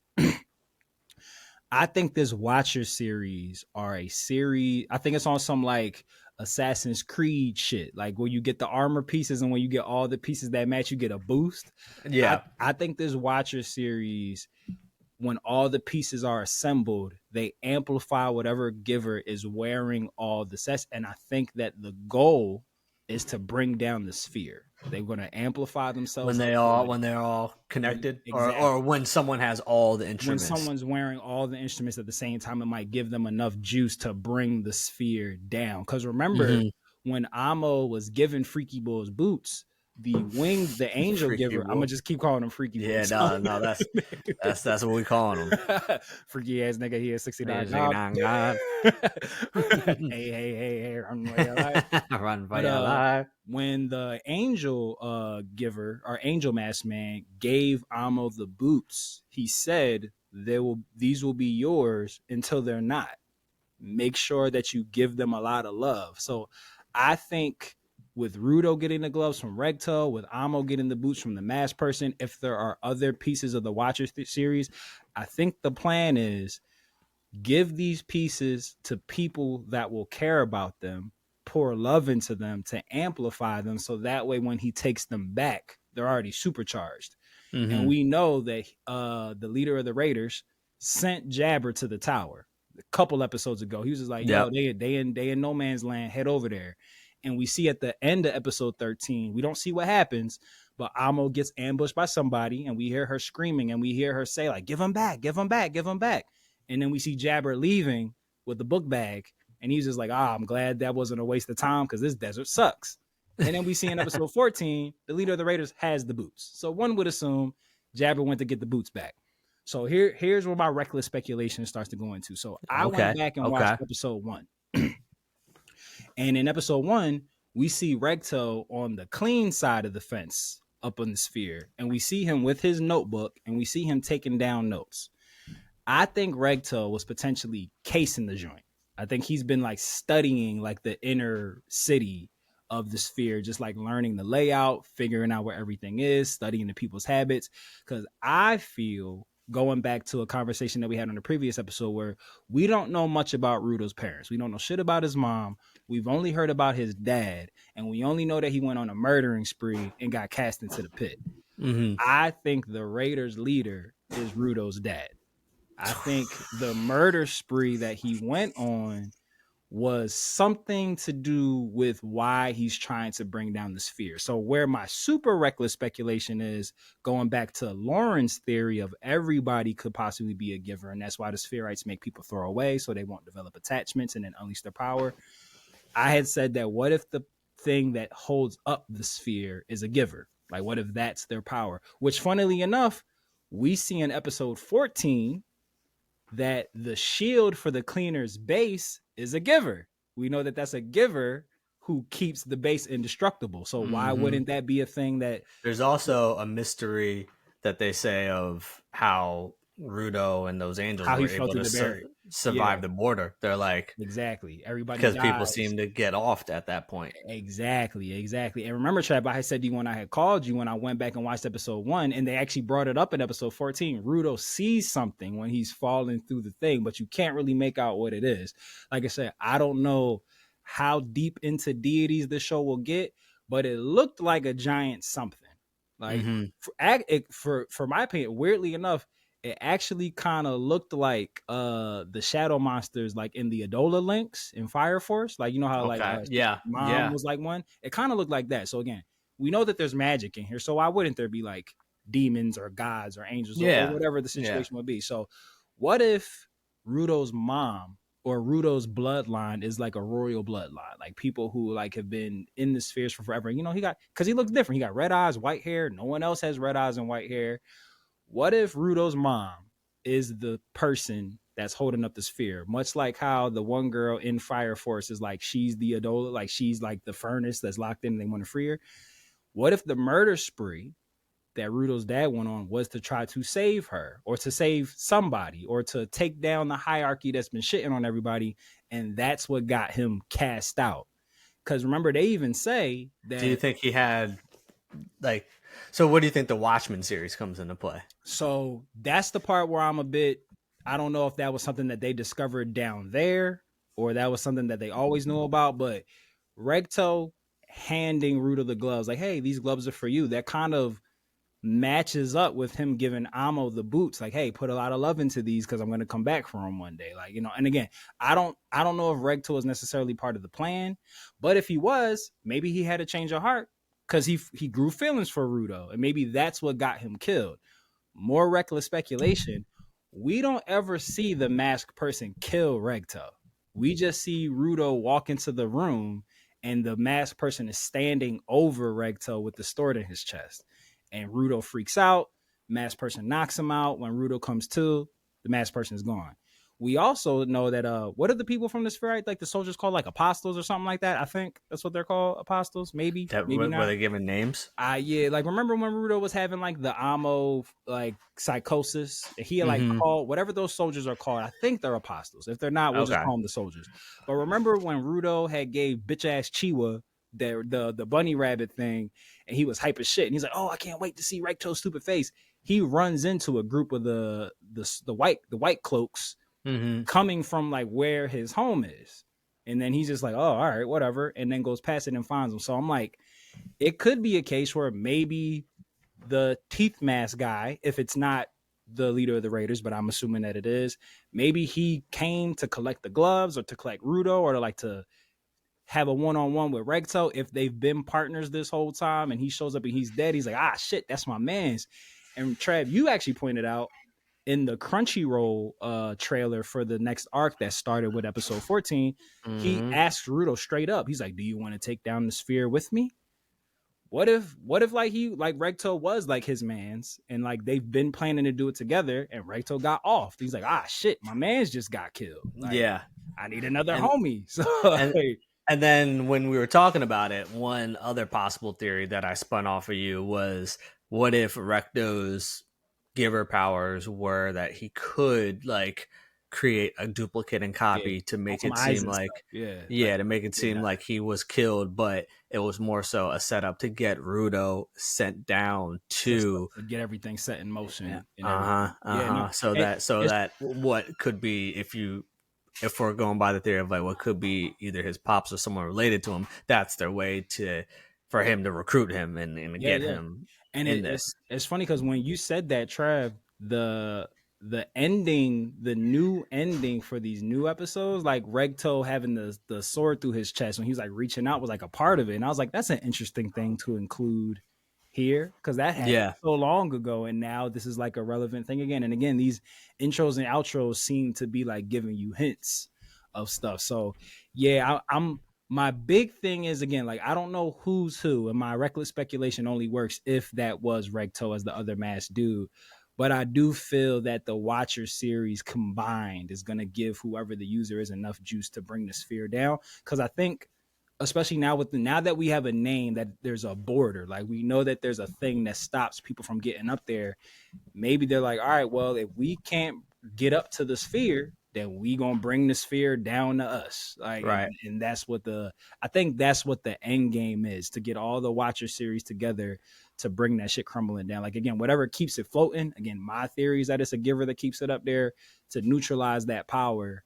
I think this Watcher series are a series. I think it's on some like Assassin's Creed shit, like where you get the armor pieces, and when you get all the pieces that match, you get a boost. Yeah. I think this Watcher series, when all the pieces are assembled, they amplify whatever giver is wearing all the sets. And I think that the goal is to bring down the sphere. They're going to amplify themselves when they're all connected, exactly. or when someone has all the instruments. When someone's wearing all the instruments at the same time, it might give them enough juice to bring the sphere down. Because remember, when Amo was given Freaky Bull's boots, the angel Freaky giver. I'm wolf. gonna just keep calling him Freaky. Yeah, Wolf. no, that's what we calling him. Freaky ass nigga. He has 69 69 God. hey, run for your life. Run for your life. When the angel giver or angel mask man gave Amo the boots, he said these will be yours until they're not. Make sure that you give them a lot of love. So I think with Rudo getting the gloves from Regto, with Amo getting the boots from the masked person, if there are other pieces of the Watchers series, I think the plan is give these pieces to people that will care about them, pour love into them to amplify them, so that way when he takes them back, they're already supercharged. Mm-hmm. And we know that the leader of the Raiders sent Jabber to the tower a couple episodes ago. He was just like, yo, they in no man's land, head over there. And we see at the end of episode 13, we don't see what happens, but Amo gets ambushed by somebody, and we hear her screaming, and we hear her say, like, give him back, give him back, give him back. And then we see Jabber leaving with the book bag, and he's just like, I'm glad that wasn't a waste of time because this desert sucks. And then we see in episode 14, the leader of the Raiders has the boots. So one would assume Jabber went to get the boots back. So here's where my reckless speculation starts to go into. So I went back and watched episode 1. And in episode 1, we see Regto on the clean side of the fence up on the sphere. And we see him with his notebook, and we see him taking down notes. I think Regto was potentially casing the joint. I think he's been like studying like the inner city of the sphere, just like learning the layout, figuring out where everything is, studying the people's habits. Because I feel, going back to a conversation that we had on the previous episode, where we don't know much about Rudo's parents. We don't know shit about his mom. We've only heard about his dad, and we only know that he went on a murdering spree and got cast into the pit. Mm-hmm. I think the Raiders leader is Rudo's dad. I think the murder spree that he went on was something to do with why he's trying to bring down the sphere. So where my super reckless speculation is, going back to Lauren's theory of everybody could possibly be a giver, and that's why the spherites make people throw away so they won't develop attachments and then unleash their power. I had said that what if the thing that holds up the sphere is a giver? Like, what if that's their power? Which, funnily enough, we see in episode 14 that the shield for the cleaner's base is a giver. We know that that's a giver who keeps the base indestructible. So why wouldn't that be a thing that... There's also a mystery that they say of how Rudo and those angels were able to survive the border. They're like... Exactly. Everybody because people seem to get offed at that point. Exactly. And remember, Trav, I had said to you when I had called you, when I went back and watched episode 1, and they actually brought it up in episode 14. Rudo sees something when he's falling through the thing, but you can't really make out what it is. Like I said, I don't know how deep into deities the show will get, but it looked like a giant something. Like, for my opinion, weirdly enough, it actually kind of looked like the shadow monsters, like in the Adola links in Fire Force. Like, you know how Mom was like one? It kind of looked like that. So again, we know that there's magic in here. So why wouldn't there be like demons or gods or angels or whatever the situation would be? So what if Rudo's mom or Rudo's bloodline is like a royal bloodline? Like people who like have been in the spheres for forever. You know, because he looks different. He got red eyes, white hair. No one else has red eyes and white hair. What if Rudo's mom is the person that's holding up the sphere? Much like how the one girl in Fire Force is like, she's the Adola, like she's like the furnace that's locked in and they want to free her. What if the murder spree that Rudo's dad went on was to try to save her or to save somebody or to take down the hierarchy that's been shitting on everybody, and that's what got him cast out? Because remember, they even say that... Do you think he had like... So what do you think the Watchmen series comes into play? So that's the part where I'm a bit, I don't know if that was something that they discovered down there or that was something that they always knew about, but Regto handing Rudo the gloves, like, hey, these gloves are for you. That kind of matches up with him giving Amo the boots. Like, hey, put a lot of love into these because I'm going to come back for him one day. Like, you know, and again, I don't know if Regto is necessarily part of the plan, but if he was, maybe he had a change of heart. Because he grew feelings for Rudo, and maybe that's what got him killed. More reckless speculation. We don't ever see the masked person kill Regto. We just see Rudo walk into the room, and the masked person is standing over Regto with the sword in his chest. And Rudo freaks out. Masked person knocks him out. When Rudo comes to, the masked person is gone. We also know that what are the people from the sphere, like the soldiers called, like apostles or something like that? I think that's what they're called, apostles. Maybe Were not. they given names? Yeah, like remember when Rudo was having like the Amo like psychosis? He had like called whatever those soldiers are called. I think they're apostles. If they're not, we'll just call them the soldiers. But remember when Rudo had gave bitch ass Chiwa the bunny rabbit thing, and he was hype as shit, and he's like, "Oh, I can't wait to see Recto's stupid face." He runs into a group of the white cloaks coming from like where his home is, and then he's just like, "Oh, all right, whatever," and then goes past it and finds them. So I'm like, it could be a case where maybe the teeth mask guy, if it's not the leader of the Raiders, but I'm assuming that it is, maybe he came to collect the gloves or to collect Rudo or to like to have a one-on-one with Regto. If they've been partners this whole time and he shows up and he's dead, he's like, ah, shit, that's my man's. And Trav, you actually pointed out in the Crunchyroll trailer for the next arc that started with episode 14, he asked Rudo straight up. He's like, do you want to take down the sphere with me? What if like he like Regto was like his man's and like they've been planning to do it together and Regto got off. He's like, ah shit, my man's just got killed. Like, yeah. I need another homie. So and then when we were talking about it, one other possible theory that I spun off of you was, what if Recto's giver powers were that he could like create a duplicate and copy to make it seem like to make it seem like he was killed, but it was more so a setup to get Rudo sent down to get everything set in motion. So that what could be, if we're going by the theory of like what could be either his pops or someone related to him, that's their way for him to recruit him and get him. And it's funny because when you said that, Trav, the ending, the new ending for these new episodes, like Regto having the sword through his chest when he was like reaching out was like a part of it. And I was like, that's an interesting thing to include here because that happened so long ago, and now this is like a relevant thing again. And again, these intros and outros seem to be like giving you hints of stuff. So I'm my big thing is, again, like I don't know who's who, and my reckless speculation only works if that was Regto as the other masked dude. But I do feel that the Watcher series combined is going to give whoever the user is enough juice to bring the sphere down. Because I think, especially now now that we have a name, that there's a border, like we know that there's a thing that stops people from getting up there. Maybe they're like, all right, well, if we can't get up to the sphere, then we gonna bring the sphere down to us. Like, right. And that's what I think that's what the end game is, to get all the Watcher series together to bring that shit crumbling down. Like, again, whatever keeps it floating. Again, my theory is that it's a giver that keeps it up there to neutralize that power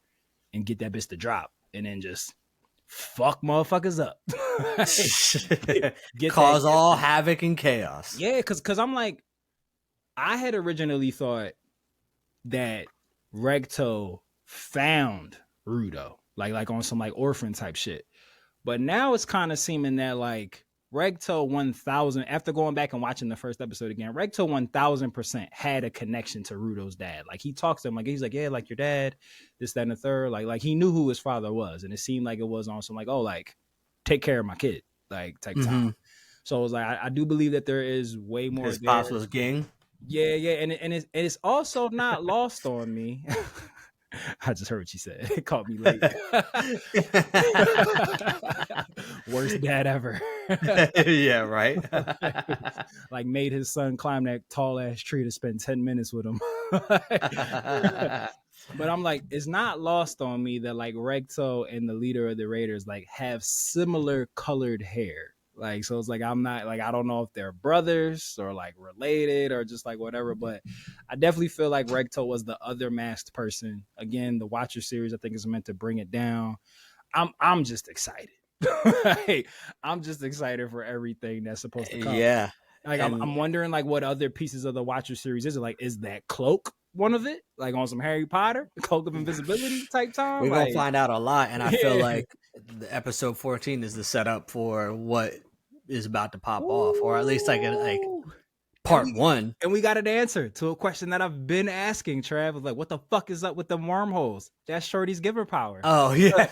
and get that bitch to drop, and then just fuck motherfuckers up. Cause all havoc and chaos. Yeah, because I'm like, I had originally thought that Regto found Rudo, like on some like orphan type shit. But now it's kind of seeming that like Regto 1000, after going back and watching the first episode again, Regto 1000% had a connection to Rudo's dad. Like he talks to him, like he's like, yeah, like your dad, this, that, and the third. Like he knew who his father was, and it seemed like it was on some like, oh, like take care of my kid, like type time. So it was like, I do believe that there is way more. His pops was gang. Yeah, and it's also not lost on me. I just heard what you said. It caught me late. Worst dad ever. Yeah, right. Like made his son climb that tall ass tree to spend 10 minutes with him. But I'm like, it's not lost on me that like Regto and the leader of the Raiders like have similar colored hair. Like, so it's like, I'm not like, I don't know if they're brothers or like related or just like whatever, but I definitely feel like Regto was the other masked person. Again, the Watcher series, I think, is meant to bring it down. I'm just excited. I'm just excited for everything that's supposed to come. Yeah. Like, I'm wondering like what other pieces of the Watcher series is it? Like, is that cloak one of it? Like on some Harry Potter, Cloak of Invisibility type time? We're going to find out a lot. And I feel like the episode 14 is the setup for what is about to pop off, or at least like Part 1. And we got an answer to a question that I've been asking, Trav. Was like, what the fuck is up with the wormholes? That's Shorty's giver power. Oh, yeah.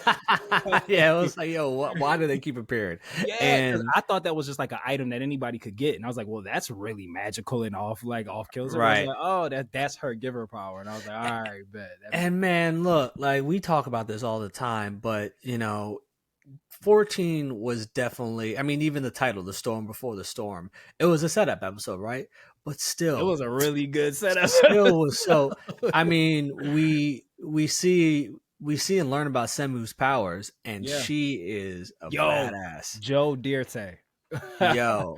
Yeah, it was like, yo, why do they keep appearing? Yeah, and I thought that was just like an item that anybody could get. And I was like, well, that's really magical and off kills. I was like, oh, that's her giver power. And I was like, all right, bet. And man, look, like we talk about this all the time, but 14 was definitely, I mean, even the title, The Storm Before the Storm, it was a setup episode, right? But still, it was a really good setup. Still was so. I mean, we see and learn about Semu's powers, and she is a badass. Joe Dirte. Yo,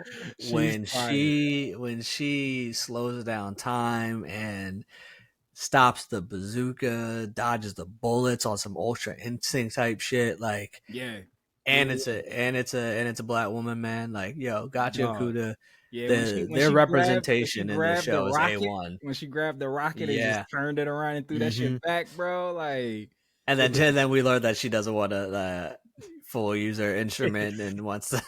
when she slows down time and stops the bazooka, dodges the bullets on some Ultra Instinct type shit, like and it's a black woman, man. Like, yo, Gachiakuda. Yeah, their representation in the show is A1. When she grabbed the rocket and just turned it around and threw that shit back, bro. Like, and then we learned that she doesn't want to full use her instrument and wants to.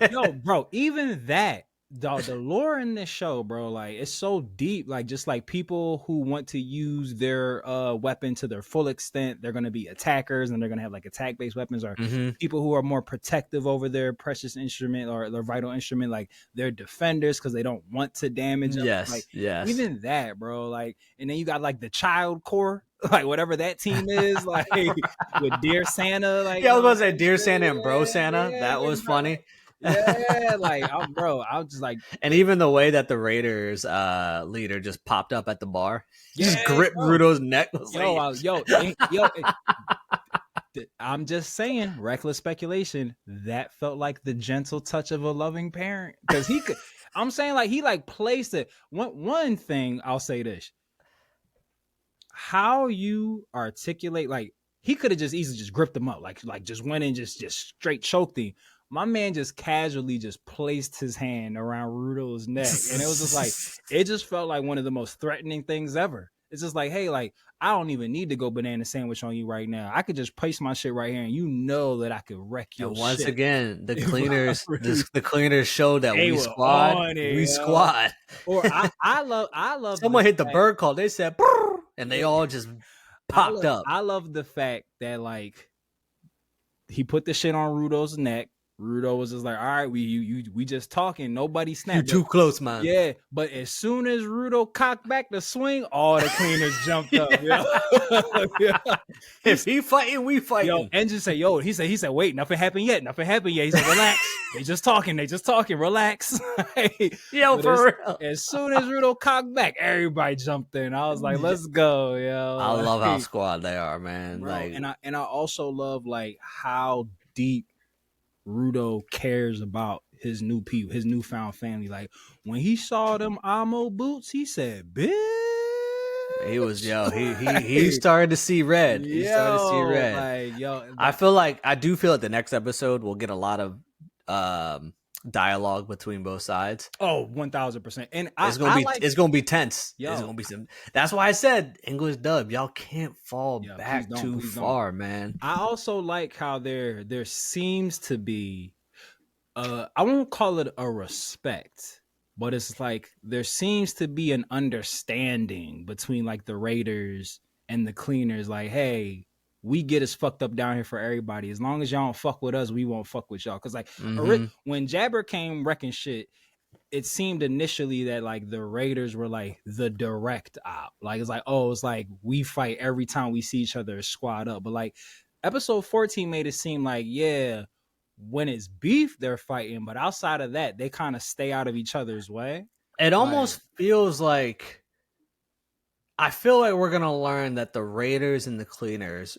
No, bro. Even that, the lore in this show, bro, like it's so deep. Like, just like people who want to use their weapon to their full extent, they're gonna be attackers and they're gonna have like attack based weapons, or people who are more protective over their precious instrument or their vital instrument, like they're defenders because they don't want to damage them. Like, even that, bro. Like, and then you got like the child core, like whatever that team is, like with Dear Santa, like I was gonna say Dear Santa and Bro Santa. That was funny. Yeah, like I was just like, and even the way that the Raiders leader just popped up at the bar, just gripped Rudo's neck. I'm just saying, reckless speculation. That felt like the gentle touch of a loving parent, because he could. I'm saying, like, he like placed it. One thing I'll say this: how you articulate, like he could have just easily just gripped him up, like just went and just straight choked him. My man just casually just placed his hand around Rudo's neck. And it was just like, it just felt like one of the most threatening things ever. It's just like, hey, like, I don't even need to go banana sandwich on you right now. I could just place my shit right here and you know that I could wreck your shit. Once again, the cleaners showed that we squad. Or I love someone hit the bird call. They said, and they all just popped up. I love the fact that, like, he put the shit on Rudo's neck. Rudo was just like, all right, we just talking. Nobody snapped. You too close, man. Yeah, but as soon as Rudo cocked back the swing, all the cleaners jumped up. If he fighting, we fighting. Yo, and just say, he said, wait, nothing happened yet. He said, relax. They just talking, relax. For real. As soon as Rudo cocked back, everybody jumped in. I was like, let's go, yo. I love how squad they are, man. Bro, like, and I also love like how deep Rudo cares about his new people, his newfound family. Like, when he saw them Amo boots, he said, bitch. He was, he started to see red. He started to see red. Like, I do feel like the next episode we'll get a lot of dialogue between both sides. Oh, 1000%. And it's gonna be tense. Yo, it's gonna be some. That's why I said English dub. Y'all can't fall back too far, man. I also like how there seems to be, I won't call it a respect, but it's like there seems to be an understanding between like the Raiders and the cleaners. Like, hey, we get as fucked up down here for everybody. As long as y'all don't fuck with us, we won't fuck with y'all. Because like when Jabber came wrecking shit, it seemed initially that like the Raiders were like the direct op. Like, it's like we fight every time we see each other, squad up. But like episode 14 made it seem like, yeah, when it's beef, they're fighting. But outside of that, they kind of stay out of each other's way. It almost feels like, I feel like we're going to learn that the Raiders and the cleaners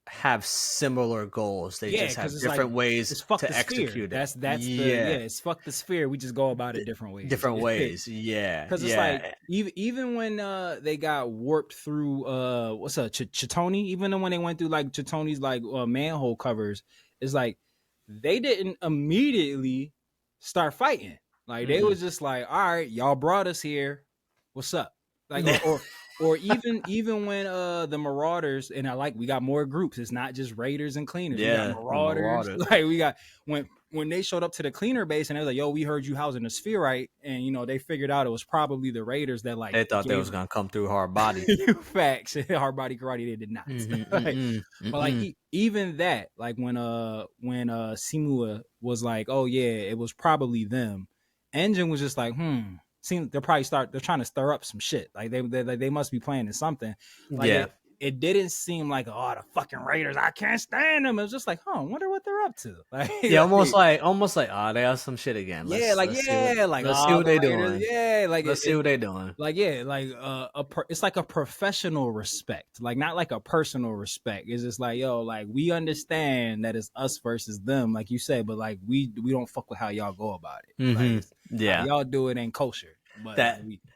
have similar goals. They just have different ways to execute it. It's fuck the sphere. We just go about it different ways. Because it's like even when they got warped through Chitoni, even when they went through like Chitoni's like manhole covers, it's like they didn't immediately start fighting. Like they was just like, all right, y'all brought us here. What's up? Like or even when the Marauders, and we got more groups. It's not just Raiders and Cleaners. Yeah, we got Marauders. Like we got when when they showed up to the cleaner base and they was like, "Yo, we heard you housing a spherite," and they figured out it was probably the Raiders that like They thought they was gonna come through hard body. facts. Hard body karate, they did not. But like even that, like when Simua was like, "Oh yeah, it was probably them," Engine was just like, Seems they're trying to stir up some shit. Like they must be planning something. Like it didn't seem like, oh, the fucking Raiders, I can't stand them. It was just like, I wonder what they're up to. Like, almost like, oh, they have some shit again. Let's see what they doing. Yeah, like let's see what they doing. Like it's like a professional respect, like not like a personal respect. It's just like, yo, like we understand that it's us versus them, like you said, but like we don't fuck with how y'all go about it. Like, how y'all do it ain't kosher. But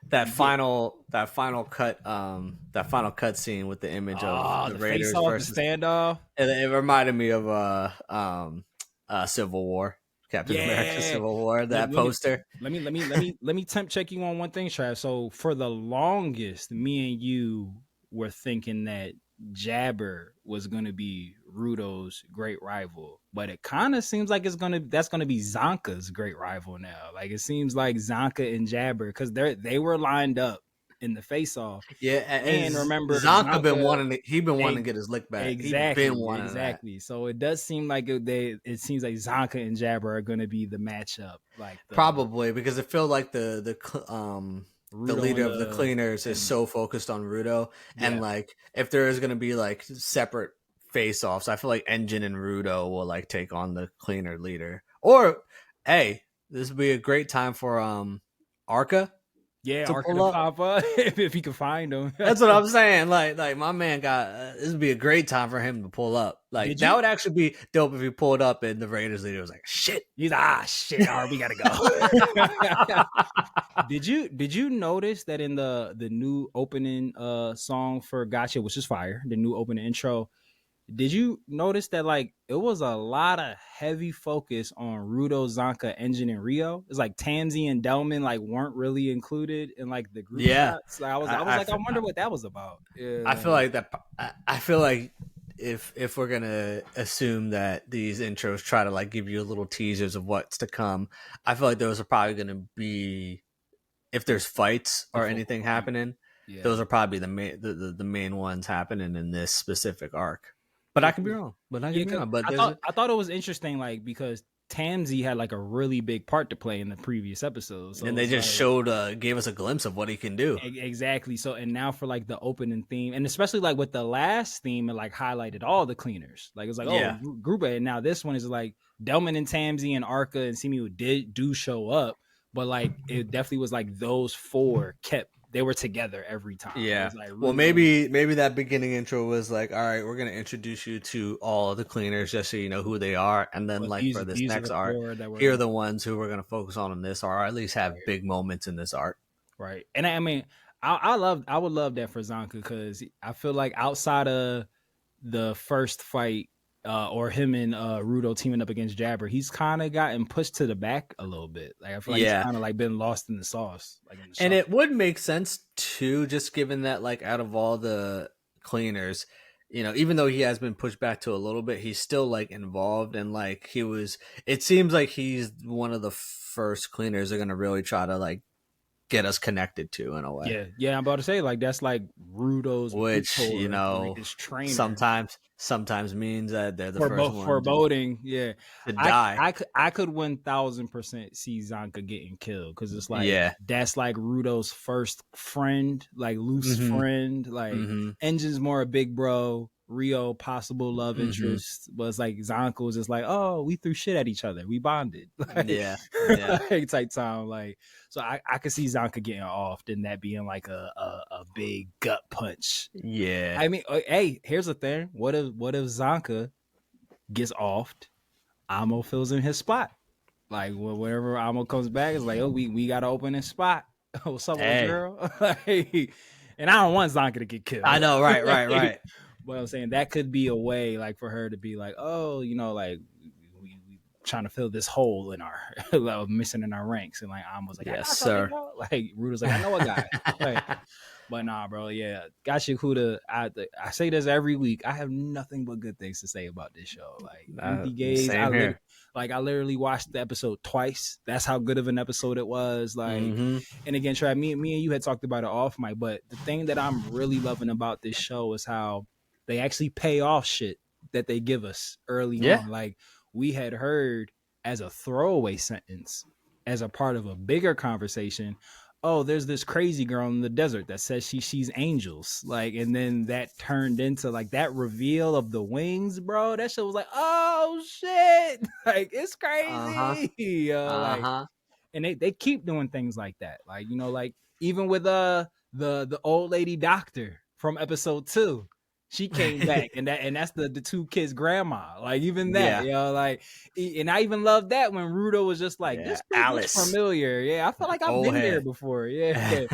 that final cut scene with the image of the Raiders versus standoff. It reminded me of Civil War, Captain America Civil War. That poster. Let me temp check you on one thing, Trav. So for the longest, me and you were thinking that Jabber was gonna be Rudo's great rival, but it kind of seems like that's gonna be Zonka's great rival now. Like it seems like Zonka and Jabber, because they were lined up in the face off. Yeah, and remember Zonka been wanting to get his lick back. Exactly. So it does seem like it seems like Zonka and Jabber are gonna be the matchup. Like probably because it feels like the leader of the cleaners is so focused on Rudo, and like if there is gonna be like separate face-offs, I feel like Engine and Rudo will like take on the cleaner leader. Or hey, this would be a great time for Arca. Yeah, Arca to pop up if he can find him. That's what I'm saying. Like my man got this would be a great time for him to pull up. Like that would actually be dope if he pulled up and the Raiders leader was like, "Shit, he's shit, all right, we gotta go." Did you notice that in the new opening song for Gachi, which is fire, the new opening intro? Did you notice that like it was a lot of heavy focus on Rudo, Zonka, Engine, and Rio? It's like Tamsi and Delman like weren't really included in like the group shots. Like, I wonder what that was about. Yeah. I feel like that. I feel like if we're gonna assume that these intros try to like give you little teasers of what's to come, I feel like those are probably gonna be, if there's fights or anything happening, those are probably the main ones happening in this specific arc. But I could be wrong. But I thought it was interesting, like because Tamsi had like a really big part to play in the previous episodes, so and they just gave us a glimpse of what he can do. Exactly. So, and now for like the opening theme, and especially like with the last theme, it like highlighted all the cleaners. Like it was like group A. And now this one is like Delman and Tamsi and Arca and Simu do show up, but like it definitely was like those four they were together every time. Yeah. Like really, well, maybe that beginning intro was like, all right, we're going to introduce you to all the cleaners just so you know who they are. And then for this next arc, here are the ones who we're going to focus on in this, or at least have big moments in this arc. Right. And I mean, I would love that for Zonka, because I feel like outside of the first fight, or him and Rudo teaming up against Jabber, he's kind of gotten pushed to the back a little bit. Like I feel like he's kind of like been lost in the sauce. Like and it would make sense too, just given that like out of all the cleaners, even though he has been pushed back to a little bit, he's still like involved, and like it seems like he's one of the first cleaners they're gonna really try to like get us connected to in a way. Yeah. I'm about to say like that's like Rudo's, which sometimes means that they're the first one foreboding. To die. I could 1000% see Zonka getting killed, because it's like that's like Rudo's first friend, like loose friend. Like Engine's more a big bro. Rio possible love interest, but it's like Zonka was just like, oh, we threw shit at each other, we bonded. Like, like, type time. Like, so I could see Zonka getting off, and that being like a big gut punch. Yeah, I mean, hey, here's the thing: what if Zonka gets offed, Amo fills in his spot. Like whenever Amo comes back, it's like, oh, we gotta open this spot. What's up, girl? Like, and I don't want Zonka to get killed. I know, right. But I'm saying that could be a way, like, for her to be like, oh, like we trying to fill this hole in our missing in our ranks, and like I'm was like, yes, sir. Like Rudo's like, I know a guy. Like, but nah, bro, Gachiakuda. I say this every week. I have nothing but good things to say about this show. Like, Like I literally watched the episode twice. That's how good of an episode it was. Like, and again, Trav, me and you had talked about it off mic, but the thing that I'm really loving about this show is how they actually pay off shit that they give us early on. Like we had heard as a throwaway sentence, as a part of a bigger conversation, oh, there's this crazy girl in the desert that says she sees angels. Like, and then that turned into like that reveal of the wings, bro. That shit was like, oh shit. Like, it's crazy. Like, and they keep doing things like that. Like, you know, like even with the old lady doctor from episode 2. She came back, and that's the 2 kids' grandma. Like even that, you know, like, and I even love that when Rudo was just like, "This looks familiar." Yeah, I feel like I've been there before. Yeah,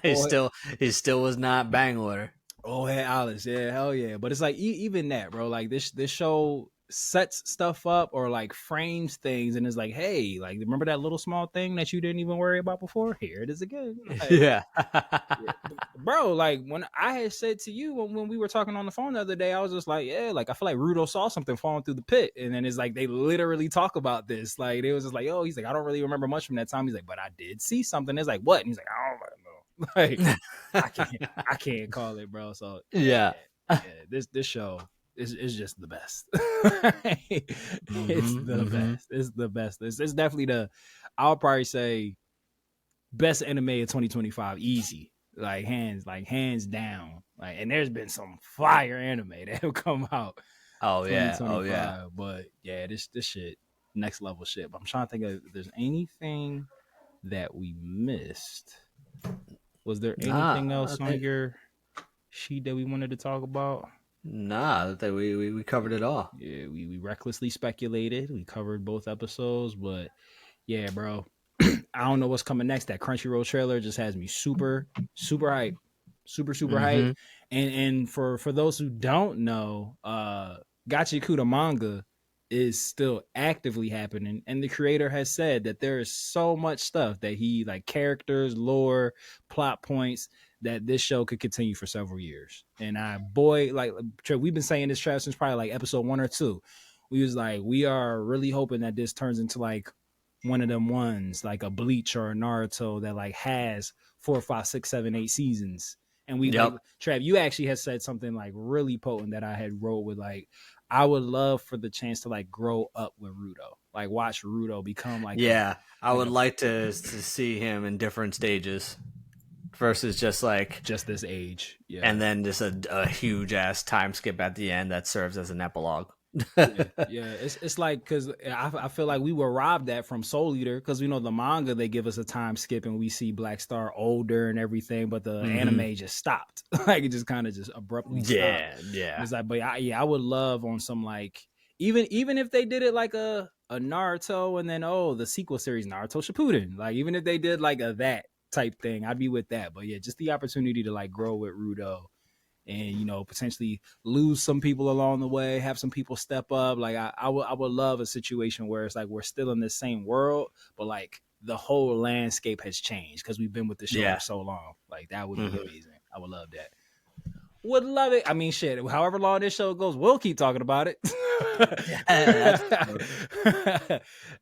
he still was not bang order. Oh, hey, Alice, yeah, hell yeah. But it's like even that, bro. Like this show sets stuff up or like frames things, and it's like, hey, like remember that little small thing that you didn't even worry about before? Here it is again. Like, yeah. Bro, like when I had said to you when we were talking on the phone the other day, I was just like, yeah, like I feel like Rudo saw something falling through the pit, and then it's like they literally talk about this. Like it was just like, oh, he's like, I don't really remember much from that time. He's like, but I did see something. It's like, what? And he's like, I don't know. Like I can't call it, bro. So yeah, this show is just the best. It's the best. It's the best. It's definitely I'll probably say best anime of 2025, easy. Like hands down. Like, and there's been some fire anime that have come out. Oh yeah. But yeah, this shit next level shit. But I'm trying to think of if there's anything that we missed. Was there anything else on your sheet that we wanted to talk about? Nah, I think we covered it all. Yeah, we recklessly speculated. We covered both episodes, but yeah, bro. I don't know what's coming next. That Crunchyroll trailer just has me super hype. Super hype. And for those who don't know, Gachiakuda manga is still actively happening, and the creator has said that there is so much stuff that he like characters, lore, plot points that this show could continue for several years. And we've been saying this Trav since probably like episode 1 or 2. We was like, we are really hoping that this turns into like one of them ones like a Bleach or a Naruto that like has 4, 5, 6, 7, 8 seasons. And we like, Trav, you actually had said something like really potent that I had wrote with like, I would love for the chance to like grow up with Rudo, like watch Rudo become like. Yeah, I would like to see him in different stages versus just this age. Yeah. And then just a huge ass time skip at the end that serves as an epilogue. Yeah. It's like, because I feel like we were robbed that from Soul Eater, because we know the manga they give us a time skip and we see Black Star older and everything, but the anime just stopped. Like it just kind of just abruptly stopped. It's like, but I would love on some like even if they did it like a Naruto and then the sequel series Naruto Shippuden, like even if they did like a that type thing, I'd be with that. But yeah, just the opportunity to like grow with Rudo. And, you know, potentially lose some people along the way, have some people step up. Like I would love a situation where it's like we're still in the same world, but like the whole landscape has changed because we've been with the show for so long. Like that would be amazing. I would love that. Would love it. I mean, shit. However long this show goes, we'll keep talking about it.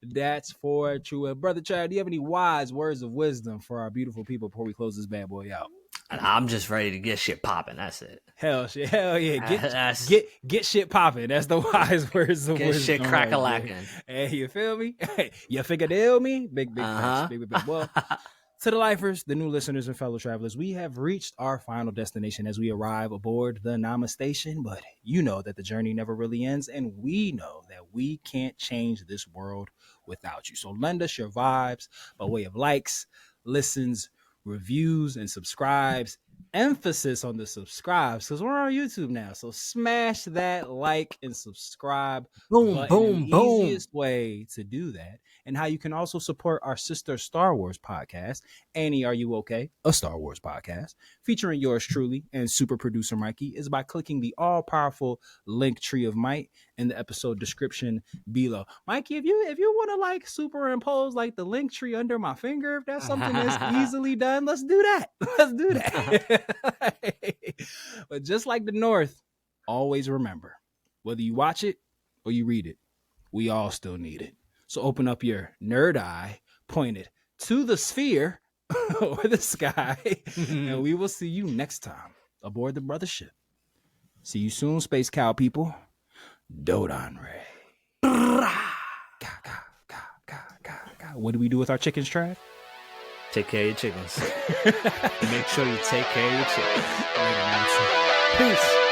That's for true. Brother Chad, do you have any wise words of wisdom for our beautiful people before we close this bad boy out? I'm just ready to get shit popping. That's it. Hell yeah. Get shit popping. That's the wise words of wisdom. Get shit crack-a-lacking. Hey, you feel me? Hey, you figure me? Big facts. Big. Well, to the lifers, the new listeners and fellow travelers, we have reached our final destination as we arrive aboard the Nama station. But you know that the journey never really ends, and we know that we can't change this world without you. So lend us your vibes by way of likes, listens, reviews, and subscribes. Emphasis on the subscribes because we're on YouTube now. So smash that like and subscribe. Boom. Easiest way to do that, and how you can also support our sister Star Wars podcast, Annie, Are You Okay? A Star Wars podcast featuring yours truly and super producer Mikey, is by clicking the all-powerful link tree of might in the episode description below. Mikey, if you want to like superimpose like the link tree under my finger, if that's something that's easily done, let's do that. But just like the North, always remember, whether you watch it or you read it, we all still need it. So open up your nerd eye, point it to the sphere or the sky, and we will see you next time aboard the Brothership. See you soon, Space Cow people. Dodon Ray. What do we do with our chickens, Trav? Take care of your chickens. Make sure you take care of your chickens. Peace.